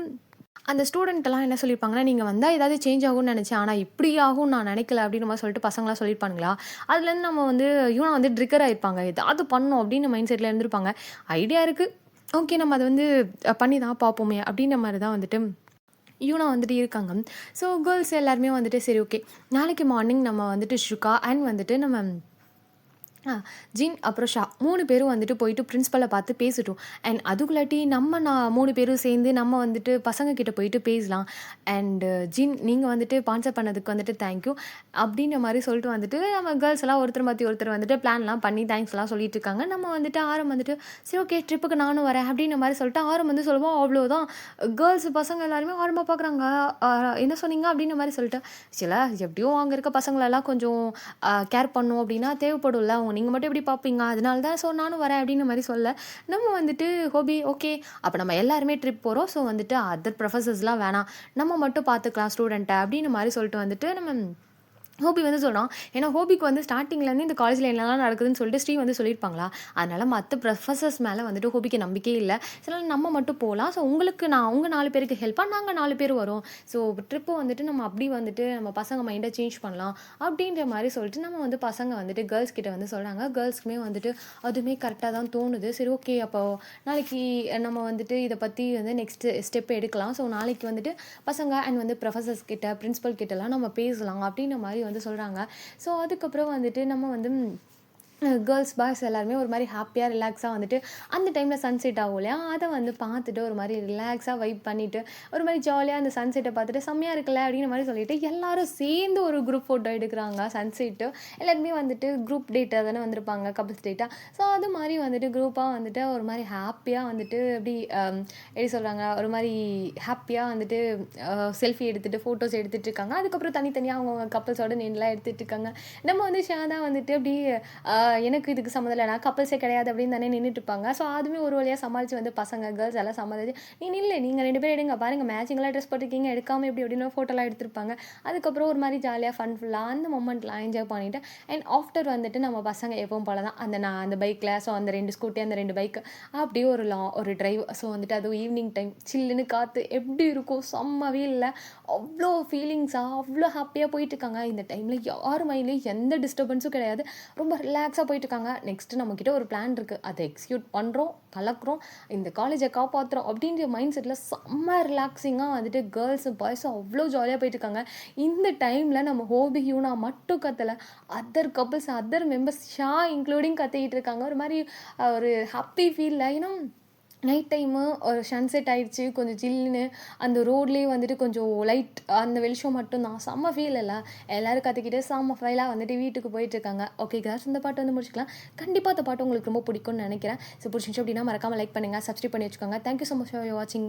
அந்த ஸ்டூடெண்ட்டெல்லாம் என்ன சொல்லியிருப்பாங்கன்னா, நீங்கள் வந்தால் ஏதாவது சேஞ்ச் ஆகும்னு நினச்சேன். ஆனால் இப்படி ஆகும்னு நான் நினைக்கல அப்படின்ற மாதிரி சொல்லிட்டு பசங்களாம் சொல்லியிருப்பானுங்களா? அதுலேருந்து நம்ம வந்து வந்து ட்ரிக்கர் ஆயிருப்பாங்க. ஏதாவது பண்ணணும் அப்படின்னு மைண்ட் செட்டில் இருந்திருப்பாங்க. ஐடியா இருக்குது. ஓகே நம்ம அதை வந்து பண்ணி தான் பார்ப்போமே அப்படின்ற மாதிரி தான் வந்துட்டு வந்துட்டு இருக்காங்க. ஸோ கேர்ள்ஸ் எல்லாருமே வந்துட்டு சரி ஓகே நாளைக்கு மார்னிங் நம்ம வந்துட்டு ஷுகா அண்ட் வந்துட்டு நம்ம ஜின் அப்புறம் ஷா 3 பேரும் வந்துட்டு போயிட்டு பிரின்சிபலை பார்த்து பேசட்டும். அண்ட் அதுக்குள்ளாட்டி நான் 3 பேரும் சேர்ந்து நம்ம வந்துட்டு பசங்க கிட்ட போயிட்டு பேசலாம். அண்டு ஜின் நீங்கள் வந்துட்டு ஸ்பான்சர் பண்ணதுக்கு வந்துட்டு தேங்க்யூ அப்படின்ற மாதிரி சொல்லிட்டு வந்துட்டு நம்ம கேர்ள்ஸ் எல்லாம் ஒருத்தர் மாற்றி ஒருத்தர் வந்துட்டு பிளான்லாம் பண்ணி தேங்க்ஸ்லாம் சொல்லிட்டு இருக்காங்க. நம்ம வந்துட்டு வந்துட்டு சரி ஓகே ட்ரிப்புக்கு நானும் வரேன் அப்படின்ற மாதிரி சொல்லிட்டு வந்து சொல்லுவோம். அவ்வளோதான். கேர்ள்ஸ் பசங்க எல்லாருமே ஆரம்பமாக பார்க்குறாங்க. என்ன சொன்னீங்க அப்படின்ற மாதிரி சொல்லிட்டு சில எப்படியும் அங்கே இருக்க பசங்களெல்லாம் கொஞ்சம் கேர் பண்ணும் அப்படின்னா தேவைப்படும்ல. அவங்க நீங்கள் மட்டும் எப்படி பார்ப்பீங்க? அதனால தான் ஸோ நானும் வரேன் அப்படின்ற மாதிரி சொல்ல நம்ம வந்துட்டு ஹோபி ஓகே அப்போ நம்ம எல்லாருமே ட்ரிப் போகிறோம். ஸோ வந்துட்டு அதர் ப்ரொஃபஸர்ஸ்லாம் வேணாம், நம்ம மட்டும் பார்த்துக்கலாம் ஸ்டூடெண்ட்டை அப்படின்னு மாதிரி சொல்லிட்டு வந்துட்டு நம்ம ஹோபி வந்து சொல்கிறான். ஏன்னா ஹோபிக்கு வந்து ஸ்டார்டிங்லேருந்து இந்த காலேஜில் என்னெல்லாம் நடக்குதுன்னு சொல்லிட்டு ஸ்ரீ வந்து சொல்லியிருப்பாங்களா? அதனால் மற்ற ப்ரொஃபஸர்ஸ் மேலே வந்துட்டு ஹோபிக்கு நம்பிக்கையே இல்லை. சில நம்ம மட்டும் போகலாம். ஸோ உங்களுக்கு நான் உங்கள் 4 பேருக்கு ஹெல்ப்பாக நாங்கள் 4 பேர் வரோம். ஸோ ட்ரிப்பு வந்துட்டு நம்ம அப்படி வந்துட்டு நம்ம பசங்க மைண்டை சேஞ்ச் பண்ணலாம் அப்படின்ற மாதிரி சொல்லிட்டு நம்ம வந்து பசங்க வந்துட்டு கேர்ள்ஸ் கிட்ட வந்து சொல்கிறாங்க. கேர்ள்ஸ்க்குமே வந்துட்டு அதுவுமே கரெக்டாக தான் தோணுது. சரி ஓகே அப்போ நாளைக்கு நம்ம வந்துட்டு இதை பற்றி வந்து நெக்ஸ்ட்டு ஸ்டெப் எடுக்கலாம். ஸோ நாளைக்கு வந்துட்டு பசங்க அண்ட் வந்து ப்ரொஃபஸர்ஸ் கிட்ட பிரின்சிபல் கிட்டலாம் நம்ம பேசலாம் அப்படின்ற மாதிரி வந்து சொல்கிறாங்க. ஸோ அதுக்கப்புறம் வந்துட்டு நம்ம வந்து கேர்ள்ஸ், பாய்ஸ் எல்லாருமே ஒரு மாரி ஹாப்பியா, ரிலாக்ஸா வந்துட்டு அந்த டைம்ல சன்செட் ஆகும் இல்லையா? அத வந்து பார்த்துட்டு ஒரு மாரி ரிலாக்ஸா வைப் பண்ணிட்டு, ஒரு மாரி ஜாலியா அந்த சன்செட்ட பார்த்துட்டு, "செம்மையா இருக்குல்ல" அப்படிங்கிற மாரி சொல்லிட்டு எல்லாரும் சேர்ந்து ஒரு குரூப் ஃபோட்டோ எடுக்குறாங்க சன்செட்டு. எல்லாருமே வந்துட்டு குரூப் டேட்டா தானே வந்திருப்பாங்க, கப்புள்ஸ் டேட்டா. ஸோ அது மாரி வந்துட்டு குரூப்பா வந்துட்டு ஒரு மாரி ஹாப்பியா வந்துட்டு எப்படி எப்படி சொல்றாங்க? ஒரு மாரி ஹாப்பியா வந்துட்டு செல்ஃபி எடுத்துட்டு, ஃபோட்டோஸ் எடுத்துட்டு இருக்காங்க. அதுக்கப்புறம் தனித்தனியா அவங்கவங்க கப்புள்ஸோட நின்னுலாம் எடுத்துட்டு இருக்காங்க. நம்ம வந்து ஷாதா வந்துட்டு அப்படியே எனக்கு இதுக்கு சம்மந்தம் இல்ல. நான் கப்புல்ஸே கிடையாது அப்படின்னு தானே நின்னுட்டுருப்பாங்க. ஸோ, அதுவுமே ஒரு வழியா சமாளிச்சு வந்து பசங்க, கேர்ள்ஸ் எல்லாம் சமாளிச்சு, "நீ நில்லு. நீங்க 2 பேரும் எடுங்க. பாருங்க மேட்சிங்லாம் ட்ரெஸ் போட்டுருக்கீங்க. எடுக்காம எப்படி?" அப்படின்னு ஃபோட்டோலாம் எடுத்திருப்பாங்க. அதுக்கப்புறம் ஒரு மாரி ஜாலியா ஃபன்ஃபுல்லா அந்த மொமெண்ட்லாம் என்ஜாய் பண்ணிட்டு அண்ட் ஆஃப்டர் வந்துட்டு நம்ம பசங்க எப்பவும் போல தான் நான் அந்த பைக்ல ஸோ அந்த 2 ஸ்கூட்டி, அந்த 2 பைக் அப்படியே ஒரு டிரைவ். ஸோ வந்துட்டு அதுவும் ஈவினிங் டைம் சில்லுன்னு காத்து எப்படி இருக்கும்? செம்ம வெயில்ல அவ்ளோ ஃபீலிங்ஸா, அவ்ளோ ஹாப்பியா போயிட்டுருக்காங்க. இந்த டைம்ல யார் மைண்ட்லயும் எந்த டிஸ்டர்பன்ஸும் கிடையாது. ரொம்ப ரிலாக்ஸா போயிட்டுருக்காங்க. நெக்ஸ்ட்டு நம்மகிட்ட ஒரு பிளான் இருக்கு. அத எக்ஸிக்யூட் பண்றோம், கலக்குறோம், இந்த காலேஜ காப்பாத்துறோம் அப்டின்ற மைண்ட் செட்ல செம்ம ரிலாக்ஸிங்கா வந்துட்டு கேர்ள்ஸும், பாய்ஸும் அவ்ளோ ஜாலியா போயிட்டுருக்காங்க. இந்த டைம்ல நம்ம ஹோபி, ஹியூனா மட்டும் கத்தல. Other couples, other members including கத்திக்கிட்டு இருக்காங்க. ஒரு மாரி ஒரு ஹாப்பி ஃபீல்ல ஏன்னா நைட் டைமு ஒரு சன்செட் ஆயிடுச்சு. கொஞ்சம் ஜில்லுன்னு அந்த ரோட்லயே வந்துட்டு கொஞ்சம் லைட் அந்த வெளிச்சம் மட்டும் தான். செம்ம ஃபீல் இல்ல. எல்லாரும் கத்திக்கிட்டு செம்ம ஃபைலா வந்துட்டு வீட்டுக்கு போயிட்டுருக்காங்க. ஓகே காய்ஸ், இந்த பாட்டு வந்து முடிச்சுக்கலாம். கண்டிப்பா இந்த பாட்டு உங்களுக்கு ரொம்ப பிடிக்கும்னு நெனைக்கிறேன். ஸோ பிடிச்சிருந்துச்சு அப்டின்னா மறக்காம லைக் பண்ணுங்க. சப்ஸ்கிரைப் பண்ணி வச்சுக்கோங்க. Thank you so much for வாட்சிங்.